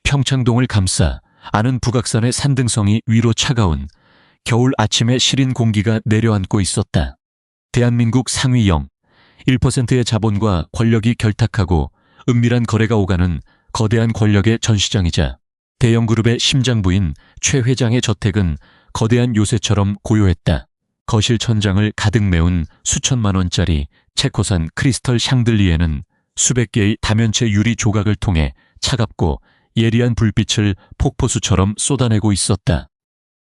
평창동을 감싸 아는 북악산의 산등성이 위로 차가운 겨울 아침의 시린 공기가 내려앉고 있었다. 대한민국 상위 1%의 자본과 권력이 결탁하고 은밀한 거래가 오가는 거대한 권력의 전시장이자 대형 그룹의 심장부인 최 회장의 저택은 거대한 요새처럼 고요했다. 거실 천장을 가득 메운 수천만 원짜리 체코산 크리스털 샹들리에는 수백 개의 다면체 유리 조각을 통해 차갑고 예리한 불빛을 폭포수처럼 쏟아내고 있었다.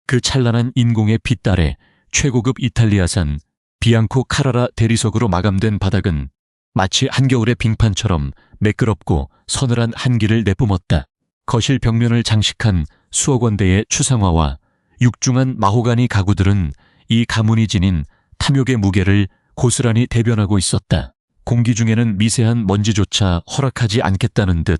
그 찬란한 인공의 빛 아래 최고급 이탈리아산 비앙코 카라라 대리석으로 마감된 바닥은 마치 한겨울의 빙판처럼 매끄럽고 서늘한 한기를 내뿜었다. 거실 벽면을 장식한 수억 원대의 추상화와 육중한 마호가니 가구들은 이 가문이 지닌 탐욕의 무게를 고스란히 대변하고 있었다. 공기 중에는 미세한 먼지조차 허락하지 않겠다는 듯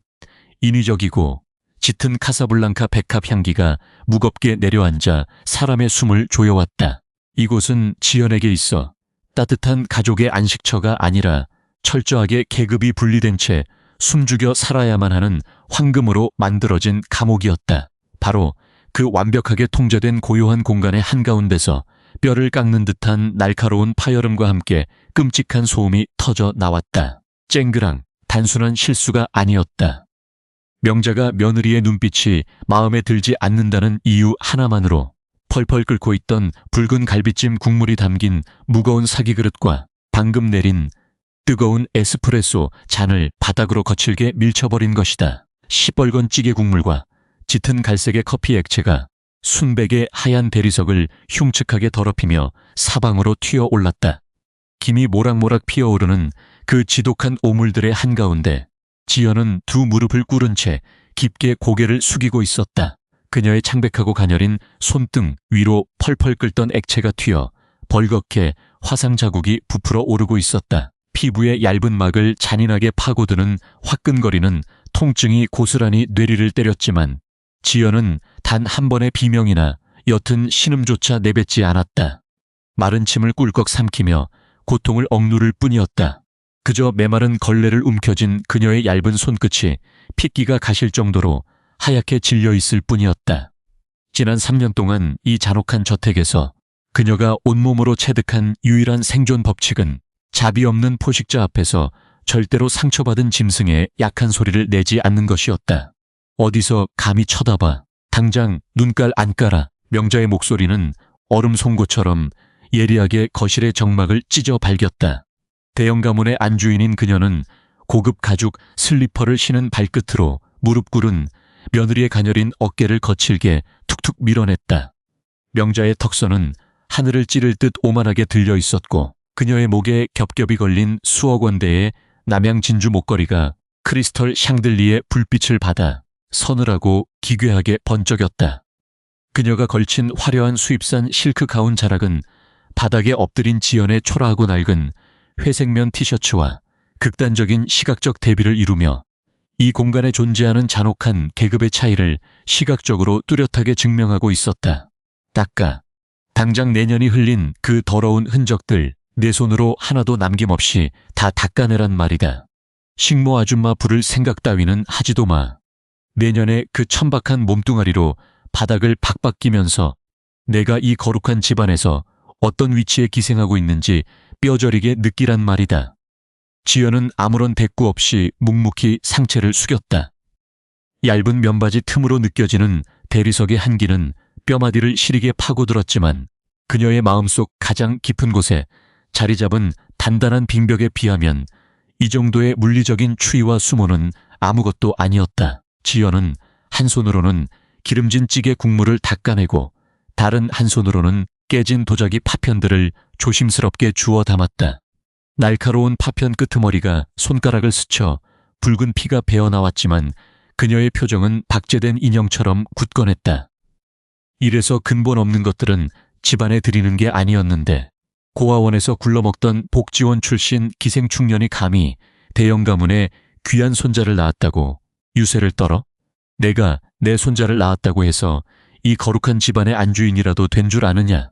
인위적이고 짙은 카사블랑카 백합 향기가 무겁게 내려앉아 사람의 숨을 조여왔다. 이곳은 지연에게 있어 따뜻한 가족의 안식처가 아니라 철저하게 계급이 분리된 채 숨죽여 살아야만 하는 황금으로 만들어진 감옥이었다. 바로 그 완벽하게 통제된 고요한 공간의 한가운데서 뼈를 깎는 듯한 날카로운 파열음과 함께 끔찍한 소음이 터져 나왔다. 쨍그랑 단순한 실수가 아니었다. 명자가 며느리의 눈빛이 마음에 들지 않는다는 이유 하나만으로 펄펄 끓고 있던 붉은 갈비찜 국물이 담긴 무거운 사기그릇과 방금 내린 뜨거운 에스프레소 잔을 바닥으로 거칠게 밀쳐버린 것이다. 시뻘건 찌개 국물과 짙은 갈색의 커피 액체가 순백의 하얀 대리석을 흉측하게 더럽히며 사방으로 튀어올랐다. 김이 모락모락 피어오르는 그 지독한 오물들의 한가운데 지연은 두 무릎을 꿇은 채 깊게 고개를 숙이고 있었다. 그녀의 창백하고 가녀린 손등 위로 펄펄 끓던 액체가 튀어 벌겋게 화상 자국이 부풀어 오르고 있었다. 피부의 얇은 막을 잔인하게 파고드는 화끈거리는 통증이 고스란히 뇌리를 때렸지만 지연은 단 한 번의 비명이나 옅은 신음조차 내뱉지 않았다. 마른 침을 꿀꺽 삼키며 고통을 억누를 뿐이었다. 그저 메마른 걸레를 움켜쥔 그녀의 얇은 손끝이 핏기가 가실 정도로 하얗게 질려 있을 뿐이었다. 지난 3년 동안 이 잔혹한 저택에서 그녀가 온몸으로 체득한 유일한 생존 법칙은 자비 없는 포식자 앞에서 절대로 상처받은 짐승의 약한 소리를 내지 않는 것이었다. 어디서 감히 쳐다봐. 당장 눈깔 안 깔아. 명자의 목소리는 얼음 송곳처럼 예리하게 거실의 정막을 찢어 발겼다. 대형 가문의 안주인인 그녀는 고급 가죽 슬리퍼를 신은 발끝으로 무릎 꿇은 며느리의 가녀린 어깨를 거칠게 툭툭 밀어냈다. 명자의 턱선은 하늘을 찌를 듯 오만하게 들려 있었고 그녀의 목에 겹겹이 걸린 수억 원대의 남양 진주 목걸이가 크리스털 샹들리의 불빛을 받아 서늘하고 기괴하게 번쩍였다. 그녀가 걸친 화려한 수입산 실크 가운 자락은 바닥에 엎드린 지연의 초라하고 낡은 회색면 티셔츠와 극단적인 시각적 대비를 이루며 이 공간에 존재하는 잔혹한 계급의 차이를 시각적으로 뚜렷하게 증명하고 있었다. 닦아. 당장 내년이 흘린 그 더러운 흔적들 내 손으로 하나도 남김없이 다 닦아내란 말이다. 식모 아줌마 부를 생각 따위는 하지도 마. 내년에 그 천박한 몸뚱아리로 바닥을 박박 끼면서 내가 이 거룩한 집안에서 어떤 위치에 기생하고 있는지 뼈저리게 느끼란 말이다. 지연은 아무런 대꾸 없이 묵묵히 상체를 숙였다. 얇은 면바지 틈으로 느껴지는 대리석의 한기는 뼈마디를 시리게 파고들었지만 그녀의 마음속 가장 깊은 곳에 자리 잡은 단단한 빙벽에 비하면 이 정도의 물리적인 추위와 수모는 아무것도 아니었다. 지연은 한 손으로는 기름진 찌개 국물을 닦아내고 다른 한 손으로는 깨진 도자기 파편들을 조심스럽게 주워 담았다. 날카로운 파편 끄트머리가 손가락을 스쳐 붉은 피가 배어나왔지만 그녀의 표정은 박제된 인형처럼 굳건했다. 이래서 근본 없는 것들은 집안에 들이는 게 아니었는데 고아원에서 굴러먹던 복지원 출신 기생충년이 감히 대형 가문의 귀한 손자를 낳았다고 유세를 떨어? 내가 내 손자를 낳았다고 해서 이 거룩한 집안의 안주인이라도 된 줄 아느냐?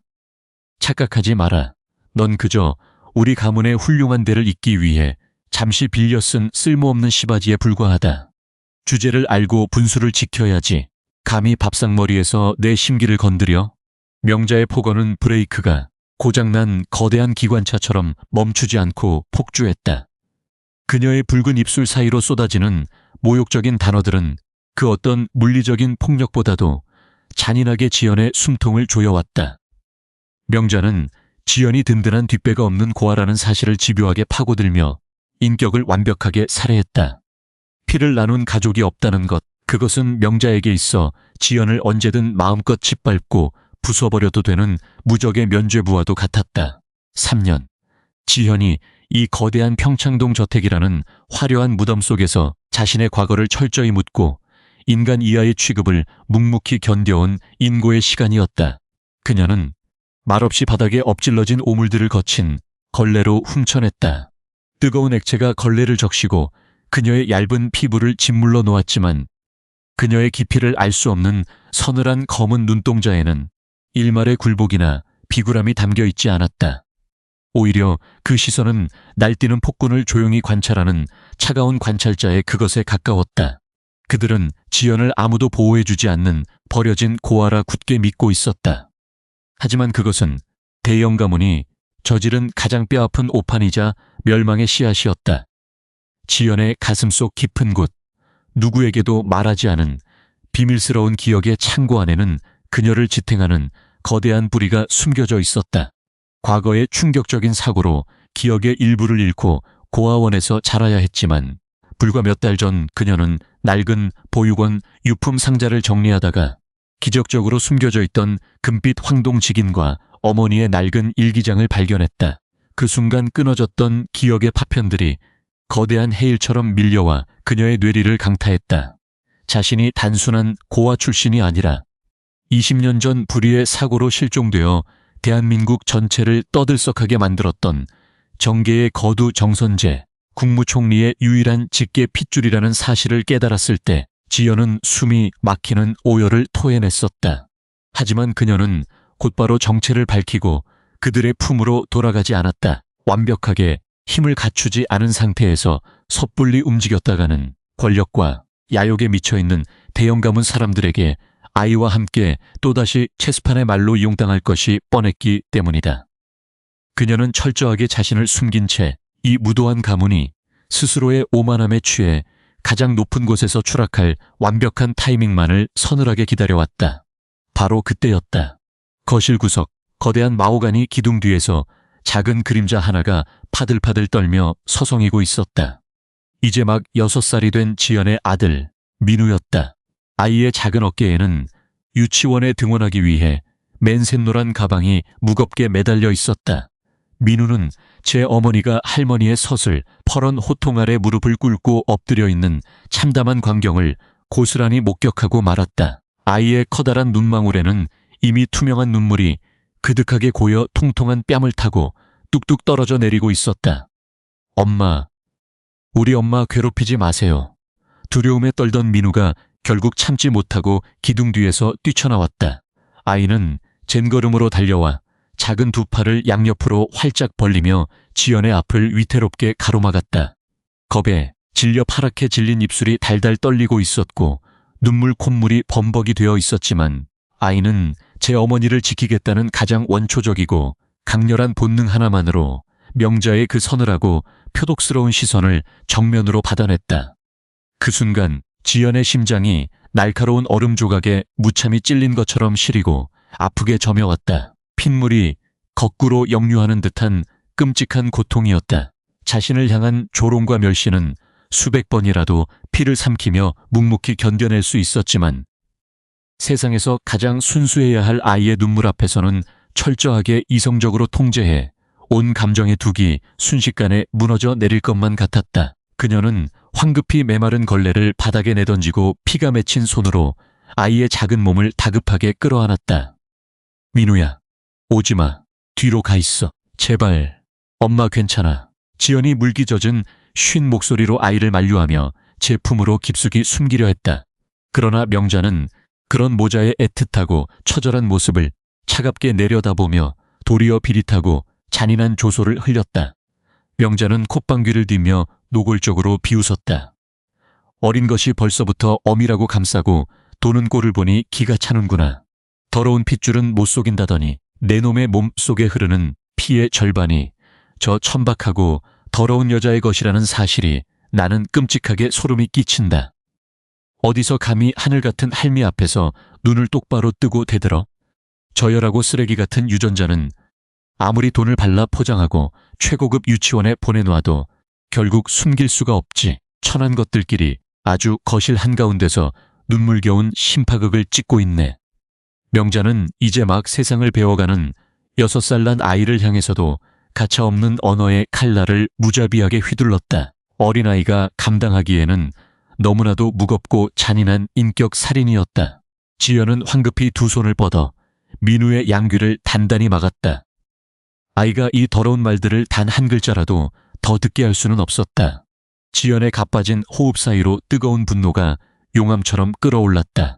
착각하지 마라. 넌 그저 우리 가문의 훌륭한 대를 잇기 위해 잠시 빌려 쓴 쓸모없는 시바지에 불과하다. 주제를 알고 분수를 지켜야지. 감히 밥상머리에서 내 심기를 건드려? 명자의 폭언은 브레이크가 고장난 거대한 기관차처럼 멈추지 않고 폭주했다. 그녀의 붉은 입술 사이로 쏟아지는 모욕적인 단어들은 그 어떤 물리적인 폭력보다도 잔인하게 지연의 숨통을 조여왔다. 명자는 지연이 든든한 뒷배가 없는 고아라는 사실을 집요하게 파고들며 인격을 완벽하게 살해했다. 피를 나눈 가족이 없다는 것, 그것은 명자에게 있어 지연을 언제든 마음껏 짓밟고 부숴버려도 되는 무적의 면죄부와도 같았다. 3년. 지현이 이 거대한 평창동 저택이라는 화려한 무덤 속에서 자신의 과거를 철저히 묻고 인간 이하의 취급을 묵묵히 견뎌온 인고의 시간이었다. 그녀는 말없이 바닥에 엎질러진 오물들을 거친 걸레로 훔쳐냈다. 뜨거운 액체가 걸레를 적시고 그녀의 얇은 피부를 짓물러 놓았지만 그녀의 깊이를 알 수 없는 서늘한 검은 눈동자에는 일말의 굴복이나 비굴함이 담겨 있지 않았다. 오히려 그 시선은 날뛰는 폭군을 조용히 관찰하는 차가운 관찰자의 그것에 가까웠다. 그들은 지연을 아무도 보호해주지 않는 버려진 고아라 굳게 믿고 있었다. 하지만 그것은 대형 가문이 저지른 가장 뼈아픈 오판이자 멸망의 씨앗이었다. 지연의 가슴속 깊은 곳, 누구에게도 말하지 않은 비밀스러운 기억의 창고 안에는 그녀를 지탱하는 거대한 뿌리가 숨겨져 있었다. 과거의 충격적인 사고로 기억의 일부를 잃고 고아원에서 자라야 했지만 불과 몇 달 전 그녀는 낡은 보육원 유품 상자를 정리하다가 기적적으로 숨겨져 있던 금빛 황동직인과 어머니의 낡은 일기장을 발견했다. 그 순간 끊어졌던 기억의 파편들이 거대한 해일처럼 밀려와 그녀의 뇌리를 강타했다. 자신이 단순한 고아 출신이 아니라 20년 전 불의의 사고로 실종되어 대한민국 전체를 떠들썩하게 만들었던 정계의 거두 정선재 국무총리의 유일한 직계 핏줄이라는 사실을 깨달았을 때 지연은 숨이 막히는 오열을 토해냈었다. 하지만 그녀는 곧바로 정체를 밝히고 그들의 품으로 돌아가지 않았다. 완벽하게 힘을 갖추지 않은 상태에서 섣불리 움직였다가는 권력과 야욕에 미쳐있는 대형 가문 사람들에게 아이와 함께 또다시 체스판의 말로 이용당할 것이 뻔했기 때문이다. 그녀는 철저하게 자신을 숨긴 채 이 무도한 가문이 스스로의 오만함에 취해 가장 높은 곳에서 추락할 완벽한 타이밍만을 서늘하게 기다려왔다. 바로 그때였다. 거실 구석, 거대한 마호가니 기둥 뒤에서 작은 그림자 하나가 파들파들 떨며 서성이고 있었다. 이제 막 6살이 된 지연의 아들, 민우였다. 아이의 작은 어깨에는 유치원에 등원하기 위해 맨셋노란 가방이 무겁게 매달려 있었다. 민우는 제 어머니가 할머니의 서슬, 퍼런 호통 아래 무릎을 꿇고 엎드려 있는 참담한 광경을 고스란히 목격하고 말았다. 아이의 커다란 눈망울에는 이미 투명한 눈물이 그득하게 고여 통통한 뺨을 타고 뚝뚝 떨어져 내리고 있었다. 엄마, 우리 엄마 괴롭히지 마세요. 두려움에 떨던 민우가 결국 참지 못하고 기둥 뒤에서 뛰쳐나왔다. 아이는 젠걸음으로 달려와 작은 두 팔을 양옆으로 활짝 벌리며 지연의 앞을 위태롭게 가로막았다. 겁에 질려 파랗게 질린 입술이 달달 떨리고 있었고 눈물 콧물이 범벅이 되어 있었지만 아이는 제 어머니를 지키겠다는 가장 원초적이고 강렬한 본능 하나만으로 명자의 그 서늘하고 표독스러운 시선을 정면으로 받아냈다. 그 순간 지연의 심장이 날카로운 얼음 조각에 무참히 찔린 것처럼 시리고 아프게 저며왔다. 핏물이 거꾸로 역류하는 듯한 끔찍한 고통이었다. 자신을 향한 조롱과 멸시는 수백 번이라도 피를 삼키며 묵묵히 견뎌낼 수 있었지만 세상에서 가장 순수해야 할 아이의 눈물 앞에서는 철저하게 이성적으로 통제해 온 감정의 둑이 순식간에 무너져 내릴 것만 같았다. 그녀는 황급히 메마른 걸레를 바닥에 내던지고 피가 맺힌 손으로 아이의 작은 몸을 다급하게 끌어안았다. 민우야, 오지마. 뒤로 가 있어. 제발. 엄마 괜찮아. 지연이 물기 젖은 쉰 목소리로 아이를 만류하며 제 품으로 깊숙이 숨기려 했다. 그러나 명자는 그런 모자의 애틋하고 처절한 모습을 차갑게 내려다보며 도리어 비릿하고 잔인한 조소를 흘렸다. 명자는 콧방귀를 뀌며 노골적으로 비웃었다. 어린 것이 벌써부터 어미라고 감싸고 도는 꼴을 보니 기가 차는구나. 더러운 핏줄은 못 속인다더니 내 놈의 몸 속에 흐르는 피의 절반이 저 천박하고 더러운 여자의 것이라는 사실이 나는 끔찍하게 소름이 끼친다. 어디서 감히 하늘 같은 할미 앞에서 눈을 똑바로 뜨고 대들어? 저열하고 쓰레기 같은 유전자는 아무리 돈을 발라 포장하고 최고급 유치원에 보내놓아도 결국 숨길 수가 없지. 천한 것들끼리 아주 거실 한가운데서 눈물겨운 심파극을 찍고 있네. 명자는 이제 막 세상을 배워가는 6살 난 아이를 향해서도 가차없는 언어의 칼날을 무자비하게 휘둘렀다. 어린아이가 감당하기에는 너무나도 무겁고 잔인한 인격 살인이었다. 지연은 황급히 두 손을 뻗어 민우의 양귀를 단단히 막았다. 아이가 이 더러운 말들을 단 한 글자라도 더 듣게 할 수는 없었다. 지연의 가빠진 호흡 사이로 뜨거운 분노가 용암처럼 끓어올랐다.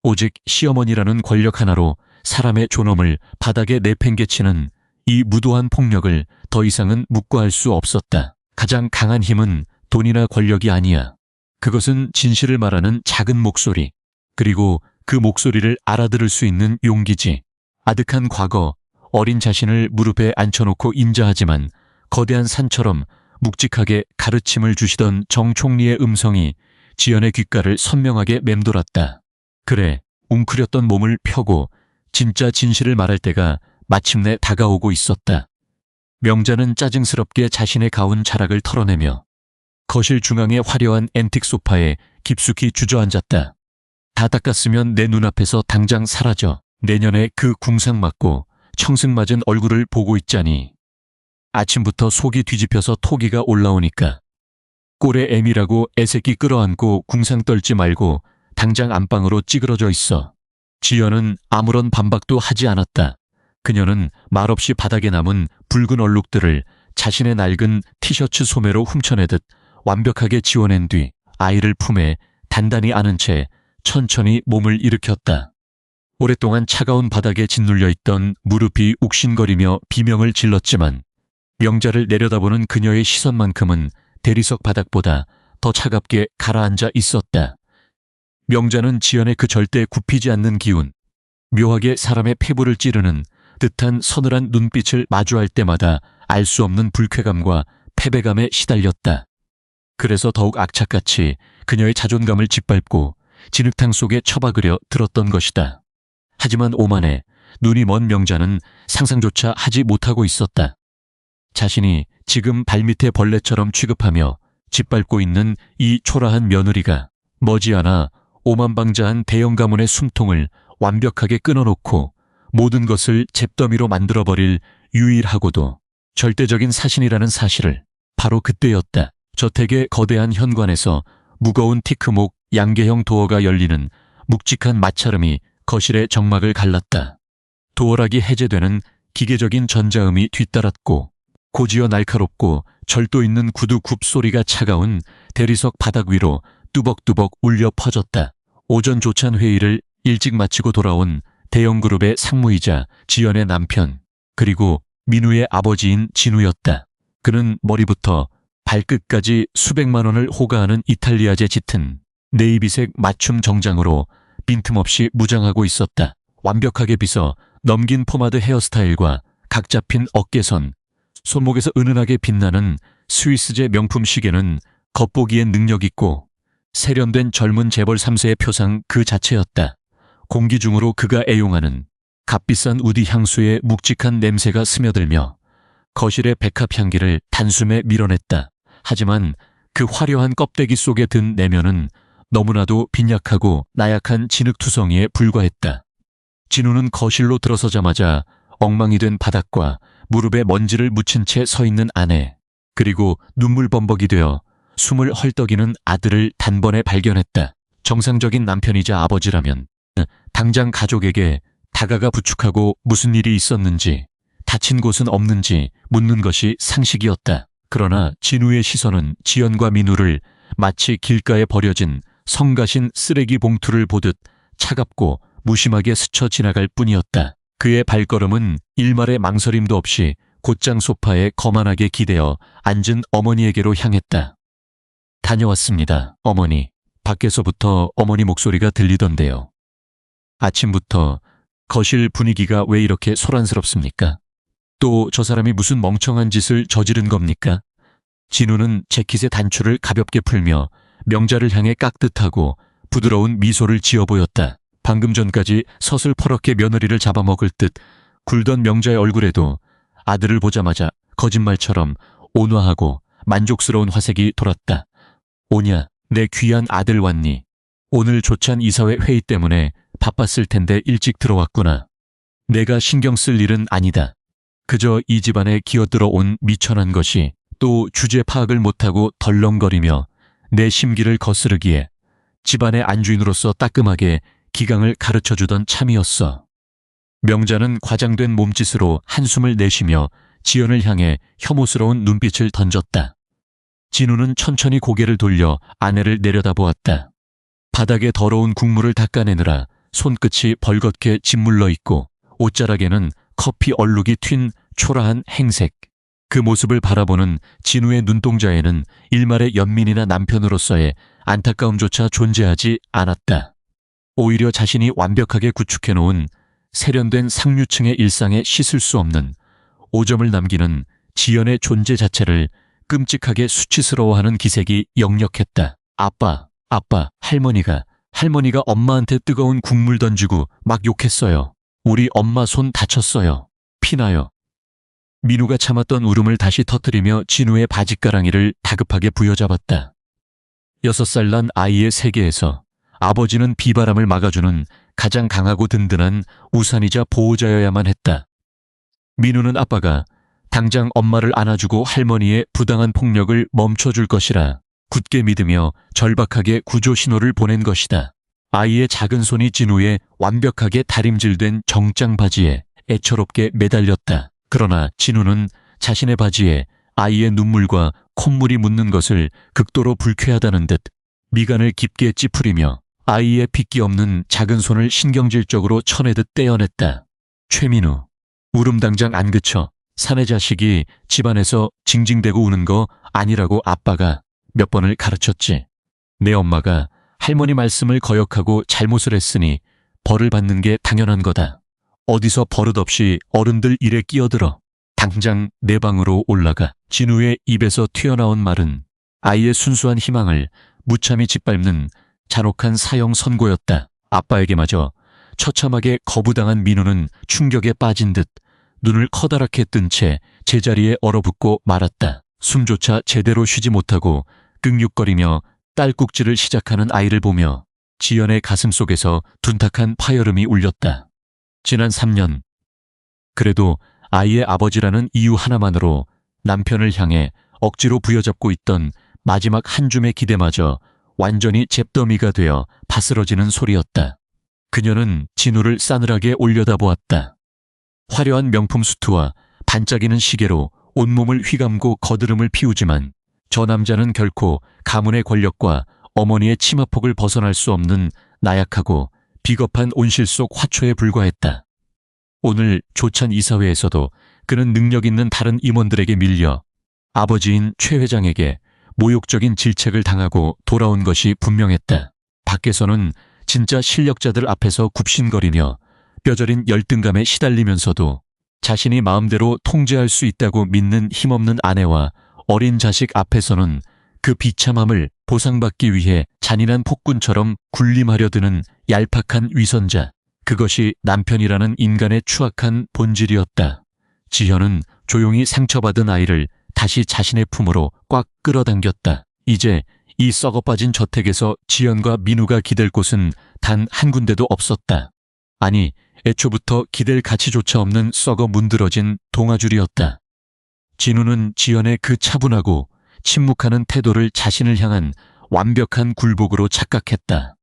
오직 시어머니라는 권력 하나로 사람의 존엄을 바닥에 내팽개치는 이 무도한 폭력을 더 이상은 묵과할 수 없었다. 가장 강한 힘은 돈이나 권력이 아니야. 그것은 진실을 말하는 작은 목소리, 그리고 그 목소리를 알아들을 수 있는 용기지. 아득한 과거, 어린 자신을 무릎에 앉혀놓고 인자하지만 거대한 산처럼 묵직하게 가르침을 주시던 정 총리의 음성이 지연의 귓가를 선명하게 맴돌았다. 그래, 웅크렸던 몸을 펴고 진짜 진실을 말할 때가 마침내 다가오고 있었다. 명자는 짜증스럽게 자신의 가운 자락을 털어내며 거실 중앙의 화려한 앤틱 소파에 깊숙이 주저앉았다. 다 닦았으면 내 눈앞에서 당장 사라져. 내년에 그 궁상맞고 청승맞은 얼굴을 보고 있자니. 아침부터 속이 뒤집혀서 토기가 올라오니까 꼴에 애미라고 애새끼 끌어안고 궁상 떨지 말고 당장 안방으로 찌그러져 있어. 지연은 아무런 반박도 하지 않았다. 그녀는 말없이 바닥에 남은 붉은 얼룩들을 자신의 낡은 티셔츠 소매로 훔쳐내듯 완벽하게 지워낸 뒤 아이를 품에 단단히 안은 채 천천히 몸을 일으켰다. 오랫동안 차가운 바닥에 짓눌려 있던 무릎이 욱신거리며 비명을 질렀지만 명자를 내려다보는 그녀의 시선만큼은 대리석 바닥보다 더 차갑게 가라앉아 있었다. 명자는 지연의 그 절대 굽히지 않는 기운, 묘하게 사람의 폐부를 찌르는 듯한 서늘한 눈빛을 마주할 때마다 알 수 없는 불쾌감과 패배감에 시달렸다. 그래서 더욱 악착같이 그녀의 자존감을 짓밟고 진흙탕 속에 처박으려 들었던 것이다. 하지만 오만해 눈이 먼 명자는 상상조차 하지 못하고 있었다. 자신이 지금 발밑에 벌레처럼 취급하며 짓밟고 있는 이 초라한 며느리가 머지않아 오만방자한 대형 가문의 숨통을 완벽하게 끊어놓고 모든 것을 잿더미로 만들어버릴 유일하고도 절대적인 사신이라는 사실을 바로 그때였다. 저택의 거대한 현관에서 무거운 티크목 양계형 도어가 열리는 묵직한 마찰음이 거실의 정막을 갈랐다. 도어락이 해제되는 기계적인 전자음이 뒤따랐고 고지어 날카롭고 절도 있는 구두 굽 소리가 차가운 대리석 바닥 위로 뚜벅뚜벅 울려 퍼졌다. 오전 조찬 회의를 일찍 마치고 돌아온 대형그룹의 상무이자 지연의 남편, 그리고 민우의 아버지인 진우였다. 그는 머리부터 발끝까지 수백만 원을 호가하는 이탈리아제 짙은 네이비색 맞춤 정장으로 빈틈없이 무장하고 있었다. 완벽하게 빗어 넘긴 포마드 헤어스타일과 각 잡힌 어깨선, 손목에서 은은하게 빛나는 스위스제 명품 시계는 겉보기엔 능력있고 세련된 젊은 재벌 3세의 표상 그 자체였다. 공기 중으로 그가 애용하는 값비싼 우디 향수의 묵직한 냄새가 스며들며 거실의 백합 향기를 단숨에 밀어냈다. 하지만 그 화려한 껍데기 속에 든 내면은 너무나도 빈약하고 나약한 진흙투성이에 불과했다. 진우는 거실로 들어서자마자 엉망이 된 바닥과 무릎에 먼지를 묻힌 채 서 있는 아내, 그리고 눈물범벅이 되어 숨을 헐떡이는 아들을 단번에 발견했다. 정상적인 남편이자 아버지라면 당장 가족에게 다가가 부축하고 무슨 일이 있었는지, 다친 곳은 없는지 묻는 것이 상식이었다. 그러나 진우의 시선은 지연과 민우를 마치 길가에 버려진 성가신 쓰레기 봉투를 보듯 차갑고 무심하게 스쳐 지나갈 뿐이었다. 그의 발걸음은 일말의 망설임도 없이 곧장 소파에 거만하게 기대어 앉은 어머니에게로 향했다. 다녀왔습니다, 어머니. 밖에서부터 어머니 목소리가 들리던데요. 아침부터 거실 분위기가 왜 이렇게 소란스럽습니까? 또 저 사람이 무슨 멍청한 짓을 저지른 겁니까? 진우는 재킷의 단추를 가볍게 풀며 명자를 향해 깍듯하고 부드러운 미소를 지어 보였다. 방금 전까지 서슬퍼렇게 며느리를 잡아먹을 듯 굴던 명자의 얼굴에도 아들을 보자마자 거짓말처럼 온화하고 만족스러운 화색이 돌았다. 오냐, 내 귀한 아들 왔니? 오늘 조찬 이사회 회의 때문에 바빴을 텐데 일찍 들어왔구나. 내가 신경 쓸 일은 아니다. 그저 이 집안에 기어들어 온 미천한 것이 또 주제 파악을 못하고 덜렁거리며 내 심기를 거스르기에 집안의 안주인으로서 따끔하게 기강을 가르쳐주던 참이었어. 명자는 과장된 몸짓으로 한숨을 내쉬며 지연을 향해 혐오스러운 눈빛을 던졌다. 진우는 천천히 고개를 돌려 아내를 내려다보았다. 바닥에 더러운 국물을 닦아내느라 손끝이 벌겋게 짓물러 있고 옷자락에는 커피 얼룩이 튄 초라한 행색. 그 모습을 바라보는 진우의 눈동자에는 일말의 연민이나 남편으로서의 안타까움조차 존재하지 않았다. 오히려 자신이 완벽하게 구축해놓은 세련된 상류층의 일상에 씻을 수 없는 오점을 남기는 지연의 존재 자체를 끔찍하게 수치스러워하는 기색이 역력했다. 아빠, 할머니가 엄마한테 뜨거운 국물 던지고 막 욕했어요. 우리 엄마 손 다쳤어요. 피나요. 민우가 참았던 울음을 다시 터뜨리며 진우의 바짓가랑이를 다급하게 부여잡았다. 6살 난 아이의 세계에서 아버지는 비바람을 막아주는 가장 강하고 든든한 우산이자 보호자여야만 했다. 민우는 아빠가 당장 엄마를 안아주고 할머니의 부당한 폭력을 멈춰줄 것이라 굳게 믿으며 절박하게 구조 신호를 보낸 것이다. 아이의 작은 손이 진우의 완벽하게 다림질된 정장 바지에 애처롭게 매달렸다. 그러나 진우는 자신의 바지에 아이의 눈물과 콧물이 묻는 것을 극도로 불쾌하다는 듯 미간을 깊게 찌푸리며 아이의 핏기 없는 작은 손을 신경질적으로 쳐내듯 떼어냈다. 최민우, 울음 당장 안 그쳐. 사내 자식이 집안에서 징징대고 우는 거 아니라고 아빠가 몇 번을 가르쳤지. 내 엄마가 할머니 말씀을 거역하고 잘못을 했으니 벌을 받는 게 당연한 거다. 어디서 버릇없이 어른들 일에 끼어들어. 당장 내 방으로 올라가. 진우의 입에서 튀어나온 말은 아이의 순수한 희망을 무참히 짓밟는 잔혹한 사형 선고였다. 아빠에게마저 처참하게 거부당한 민우는 충격에 빠진 듯 눈을 커다랗게 뜬 채 제자리에 얼어붙고 말았다. 숨조차 제대로 쉬지 못하고 끙육거리며 딸꾹질을 시작하는 아이를 보며 지연의 가슴 속에서 둔탁한 파열음이 울렸다. 지난 3년. 그래도 아이의 아버지라는 이유 하나만으로 남편을 향해 억지로 부여잡고 있던 마지막 한 줌의 기대마저 완전히 잿더미가 되어 바스러지는 소리였다. 그녀는 진우를 싸늘하게 올려다보았다. 화려한 명품 수트와 반짝이는 시계로 온몸을 휘감고 거드름을 피우지만 저 남자는 결코 가문의 권력과 어머니의 치마폭을 벗어날 수 없는 나약하고 비겁한 온실 속 화초에 불과했다. 오늘 조찬 이사회에서도 그는 능력 있는 다른 임원들에게 밀려 아버지인 최 회장에게 모욕적인 질책을 당하고 돌아온 것이 분명했다. 밖에서는 진짜 실력자들 앞에서 굽신거리며 뼈저린 열등감에 시달리면서도 자신이 마음대로 통제할 수 있다고 믿는 힘없는 아내와 어린 자식 앞에서는 그 비참함을 보상받기 위해 잔인한 폭군처럼 군림하려 드는 얄팍한 위선자. 그것이 남편이라는 인간의 추악한 본질이었다. 지현은 조용히 상처받은 아이를 다시 자신의 품으로 꽉 끌어당겼다. 이제 이 썩어빠진 저택에서 지연과 민우가 기댈 곳은 단 한 군데도 없었다. 아니, 애초부터 기댈 가치조차 없는 썩어 문드러진 동아줄이었다. 진우는 지연의 그 차분하고 침묵하는 태도를 자신을 향한 완벽한 굴복으로 착각했다.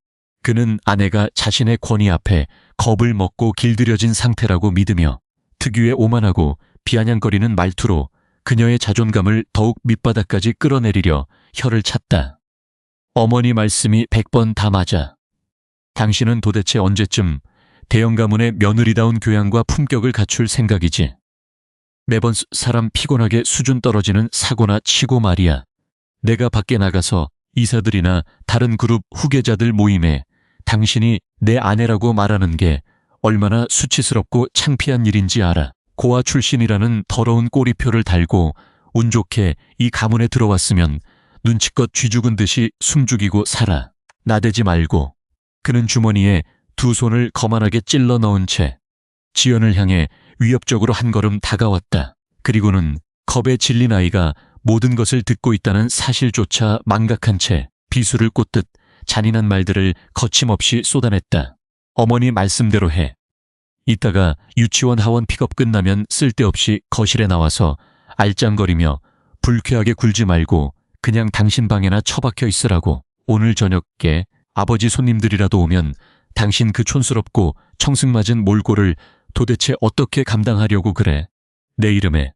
그는 아내가 자신의 권위 앞에 겁을 먹고 길들여진 상태라고 믿으며 특유의 오만하고 비아냥거리는 말투로 그녀의 자존감을 더욱 밑바닥까지 끌어내리려 혀를 찼다. 어머니 말씀이 100번 다 맞아. 당신은 도대체 언제쯤 대형 가문의 며느리다운 교양과 품격을 갖출 생각이지. 매번 사람 피곤하게 수준 떨어지는 사고나 치고 말이야. 내가 밖에 나가서 이사들이나 다른 그룹 후계자들 모임에 당신이 내 아내라고 말하는 게 얼마나 수치스럽고 창피한 일인지 알아. 고아 출신이라는 더러운 꼬리표를 달고 운 좋게 이 가문에 들어왔으면 눈치껏 쥐죽은 듯이 숨죽이고 살아. 나대지 말고. 그는 주머니에 두 손을 거만하게 찔러 넣은 채 지연을 향해 위협적으로 한 걸음 다가왔다. 그리고는 겁에 질린 아이가 모든 것을 듣고 있다는 사실조차 망각한 채 비수를 꽂듯 잔인한 말들을 거침없이 쏟아냈다. 어머니 말씀대로 해. 이따가 유치원 하원 픽업 끝나면 쓸데없이 거실에 나와서 알짱거리며 불쾌하게 굴지 말고 그냥 당신 방에나 처박혀 있으라고. 오늘 저녁께 아버지 손님들이라도 오면 당신 그 촌스럽고 청승맞은 몰골을 도대체 어떻게 감당하려고 그래. 내 이름에,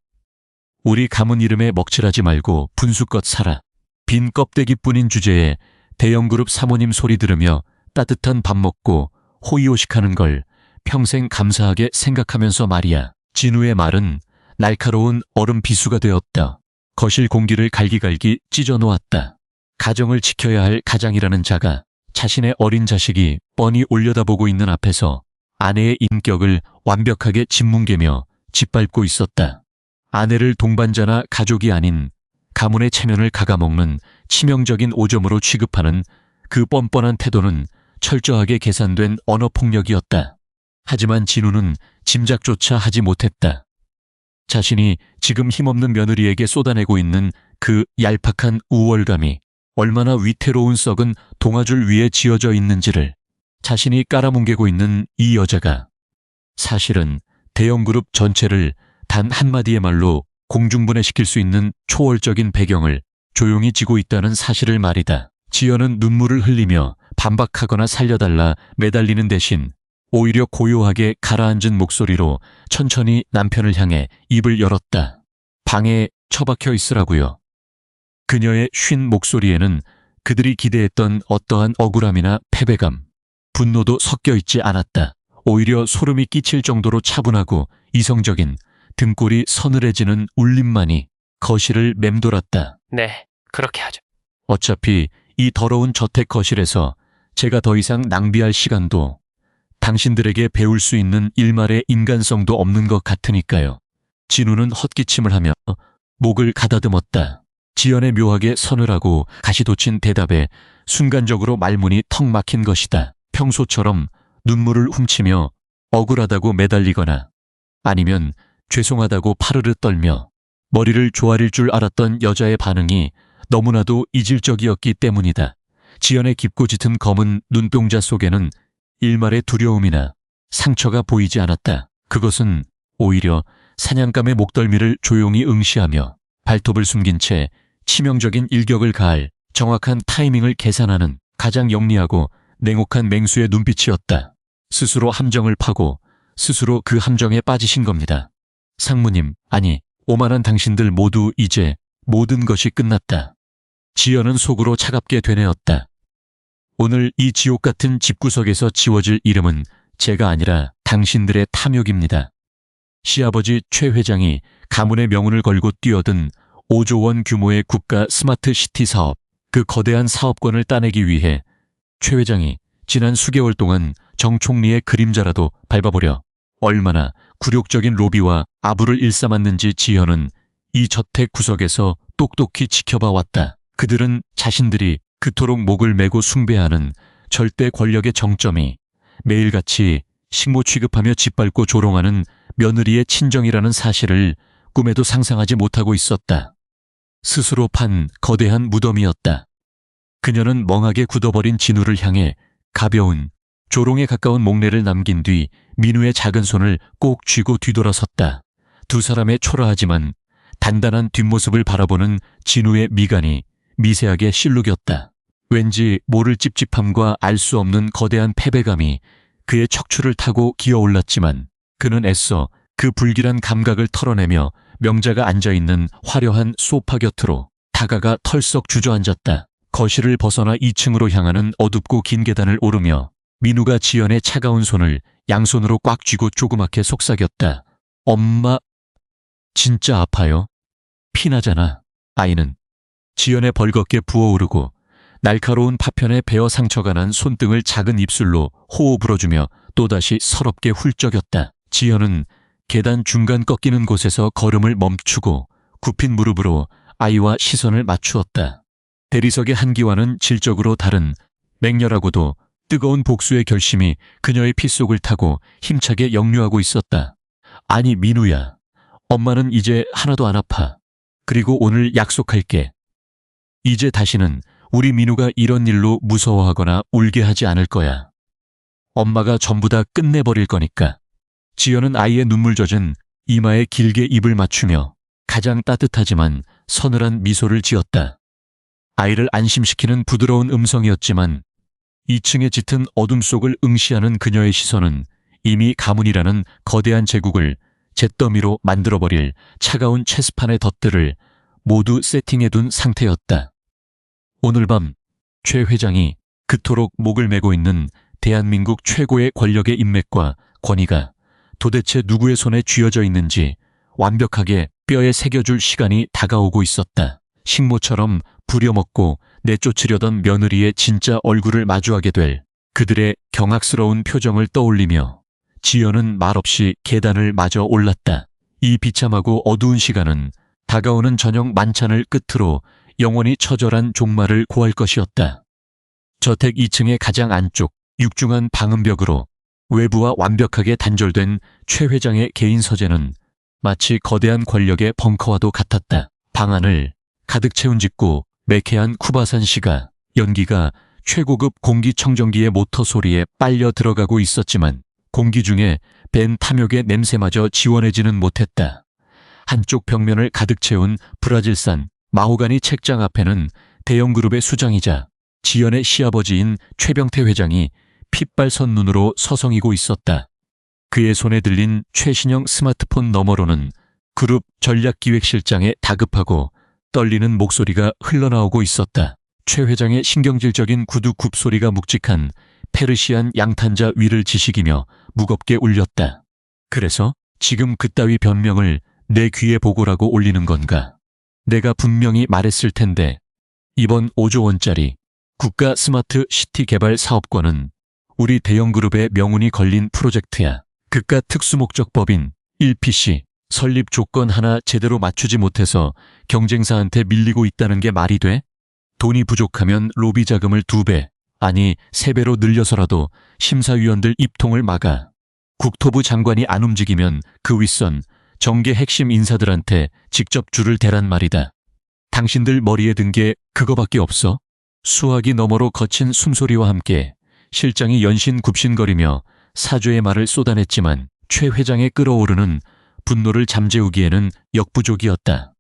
우리 가문 이름에 먹칠하지 말고 분수껏 살아. 빈 껍데기뿐인 주제에 대형그룹 사모님 소리 들으며 따뜻한 밥 먹고 호의호식하는 걸 평생 감사하게 생각하면서 말이야. 진우의 말은 날카로운 얼음 비수가 되었다. 거실 공기를 갈기갈기 찢어놓았다. 가정을 지켜야 할 가장이라는 자가 자신의 어린 자식이 뻔히 올려다보고 있는 앞에서 아내의 인격을 완벽하게 짓뭉개며 짓밟고 있었다. 아내를 동반자나 가족이 아닌 가문의 체면을 갉아먹는 치명적인 오점으로 취급하는 그 뻔뻔한 태도는 철저하게 계산된 언어폭력이었다. 하지만 진우는 짐작조차 하지 못했다. 자신이 지금 힘없는 며느리에게 쏟아내고 있는 그 얄팍한 우월감이 얼마나 위태로운 썩은 동아줄 위에 지어져 있는지를. 자신이 깔아뭉개고 있는 이 여자가 사실은 대형그룹 전체를 단 한마디의 말로 공중분해시킬 수 있는 초월적인 배경을 조용히 지고 있다는 사실을 말이다. 지연은 눈물을 흘리며 반박하거나 살려달라 매달리는 대신 오히려 고요하게 가라앉은 목소리로 천천히 남편을 향해 입을 열었다. 방에 처박혀 있으라고요. 그녀의 쉰 목소리에는 그들이 기대했던 어떠한 억울함이나 패배감, 분노도 섞여 있지 않았다. 오히려 소름이 끼칠 정도로 차분하고 이성적인 등골이 서늘해지는 울림만이 거실을 맴돌았다. 네, 그렇게 하죠. 어차피 이 더러운 저택 거실에서 제가 더 이상 낭비할 시간도 당신들에게 배울 수 있는 일말의 인간성도 없는 것 같으니까요. 진우는 헛기침을 하며 목을 가다듬었다. 지연의 묘하게 서늘하고 가시돋친 대답에 순간적으로 말문이 턱 막힌 것이다. 평소처럼 눈물을 훔치며 억울하다고 매달리거나 아니면 죄송하다고 파르르 떨며 머리를 조아릴 줄 알았던 여자의 반응이 너무나도 이질적이었기 때문이다. 지연의 깊고 짙은 검은 눈동자 속에는 일말의 두려움이나 상처가 보이지 않았다. 그것은 오히려 사냥감의 목덜미를 조용히 응시하며 발톱을 숨긴 채 치명적인 일격을 가할 정확한 타이밍을 계산하는 가장 영리하고 냉혹한 맹수의 눈빛이었다. 스스로 함정을 파고 스스로 그 함정에 빠지신 겁니다. 상무님, 아니, 오만한 당신들 모두 이제 모든 것이 끝났다. 지연은 속으로 차갑게 되뇌었다. 오늘 이 지옥 같은 집구석에서 지워질 이름은 제가 아니라 당신들의 탐욕입니다. 시아버지 최 회장이 가문의 명운을 걸고 뛰어든 5조 원 규모의 국가 스마트 시티 사업, 그 거대한 사업권을 따내기 위해 최 회장이 지난 수개월 동안 정 총리의 그림자라도 밟아보려 얼마나 굴욕적인 로비와 아부를 일삼았는지 지현은 이 저택 구석에서 똑똑히 지켜봐 왔다. 그들은 자신들이 그토록 목을 메고 숭배하는 절대 권력의 정점이 매일같이 식모 취급하며 짓밟고 조롱하는 며느리의 친정이라는 사실을 꿈에도 상상하지 못하고 있었다. 스스로 판 거대한 무덤이었다. 그녀는 멍하게 굳어버린 진우를 향해 가벼운, 조롱에 가까운 목례를 남긴 뒤 민우의 작은 손을 꼭 쥐고 뒤돌아섰다. 두 사람의 초라하지만 단단한 뒷모습을 바라보는 진우의 미간이 미세하게 실룩였다. 왠지 모를 찝찝함과 알 수 없는 거대한 패배감이 그의 척추를 타고 기어올랐지만 그는 애써 그 불길한 감각을 털어내며 명자가 앉아있는 화려한 소파 곁으로 다가가 털썩 주저앉았다. 거실을 벗어나 2층으로 향하는 어둡고 긴 계단을 오르며 민우가 지연의 차가운 손을 양손으로 꽉 쥐고 조그맣게 속삭였다. 엄마, 진짜 아파요? 피나잖아. 아이는 지연의 벌겋게 부어오르고 날카로운 파편에 베어 상처가 난 손등을 작은 입술로 호호 불어주며 또다시 서럽게 훌쩍였다. 지연은 계단 중간 꺾이는 곳에서 걸음을 멈추고 굽힌 무릎으로 아이와 시선을 맞추었다. 대리석의 한기와는 질적으로 다른 맹렬하고도 뜨거운 복수의 결심이 그녀의 핏속을 타고 힘차게 역류하고 있었다. 아니 민우야, 엄마는 이제 하나도 안 아파. 그리고 오늘 약속할게. 이제 다시는 우리 민우가 이런 일로 무서워하거나 울게 하지 않을 거야. 엄마가 전부 다 끝내버릴 거니까. 지연은 아이의 눈물 젖은 이마에 길게 입을 맞추며 가장 따뜻하지만 서늘한 미소를 지었다. 아이를 안심시키는 부드러운 음성이었지만 2층에 짙은 어둠 속을 응시하는 그녀의 시선은 이미 가문이라는 거대한 제국을 잿더미로 만들어버릴 차가운 체스판의 덫들을 모두 세팅해둔 상태였다. 오늘 밤 최 회장이 그토록 목을 메고 있는 대한민국 최고의 권력의 인맥과 권위가 도대체 누구의 손에 쥐어져 있는지 완벽하게 뼈에 새겨줄 시간이 다가오고 있었다. 식모처럼 부려먹고 내쫓으려던 며느리의 진짜 얼굴을 마주하게 될 그들의 경악스러운 표정을 떠올리며 지연은 말없이 계단을 마저 올랐다. 이 비참하고 어두운 시간은 다가오는 저녁 만찬을 끝으로 영원히 처절한 종말을 고할 것이었다. 저택 2층의 가장 안쪽 육중한 방음벽으로 외부와 완벽하게 단절된 최 회장의 개인 서재는 마치 거대한 권력의 벙커와도 같았다. 방 안을 가득 채운 짙고 매캐한 쿠바산시가 연기가 최고급 공기청정기의 모터 소리에 빨려 들어가고 있었지만 공기 중에 벤 탐욕의 냄새마저 지원해지는 못했다. 한쪽 벽면을 가득 채운 브라질산 마호가니 책장 앞에는 대형그룹의 수장이자 지연의 시아버지인 최병태 회장이 핏발선 눈으로 서성이고 있었다. 그의 손에 들린 최신형 스마트폰 너머로는 그룹 전략기획실장의 다급하고 떨리는 목소리가 흘러나오고 있었다. 최 회장의 신경질적인 구두 굽소리가 묵직한 페르시안 양탄자 위를 지식이며 무겁게 울렸다. 그래서 지금 그따위 변명을 내 귀에 보고라고 올리는 건가? 내가 분명히 말했을 텐데 이번 5조 원짜리 국가 스마트 시티 개발 사업권은 우리 대형그룹의 명운이 걸린 프로젝트야. 그깟 특수목적법인 1PC 설립 조건 하나 제대로 맞추지 못해서 경쟁사한테 밀리고 있다는 게 말이 돼? 돈이 부족하면 로비 자금을 2배, 아니 3배로 늘려서라도 심사위원들 입통을 막아. 국토부 장관이 안 움직이면 그 윗선 정계 핵심 인사들한테 직접 줄을 대란 말이다. 당신들 머리에 든 게 그거밖에 없어? 수화기 너머로 거친 숨소리와 함께 실장이 연신굽신거리며 사죄의 말을 쏟아냈지만 최 회장의 끓어오르는 분노를 잠재우기에는 역부족이었다.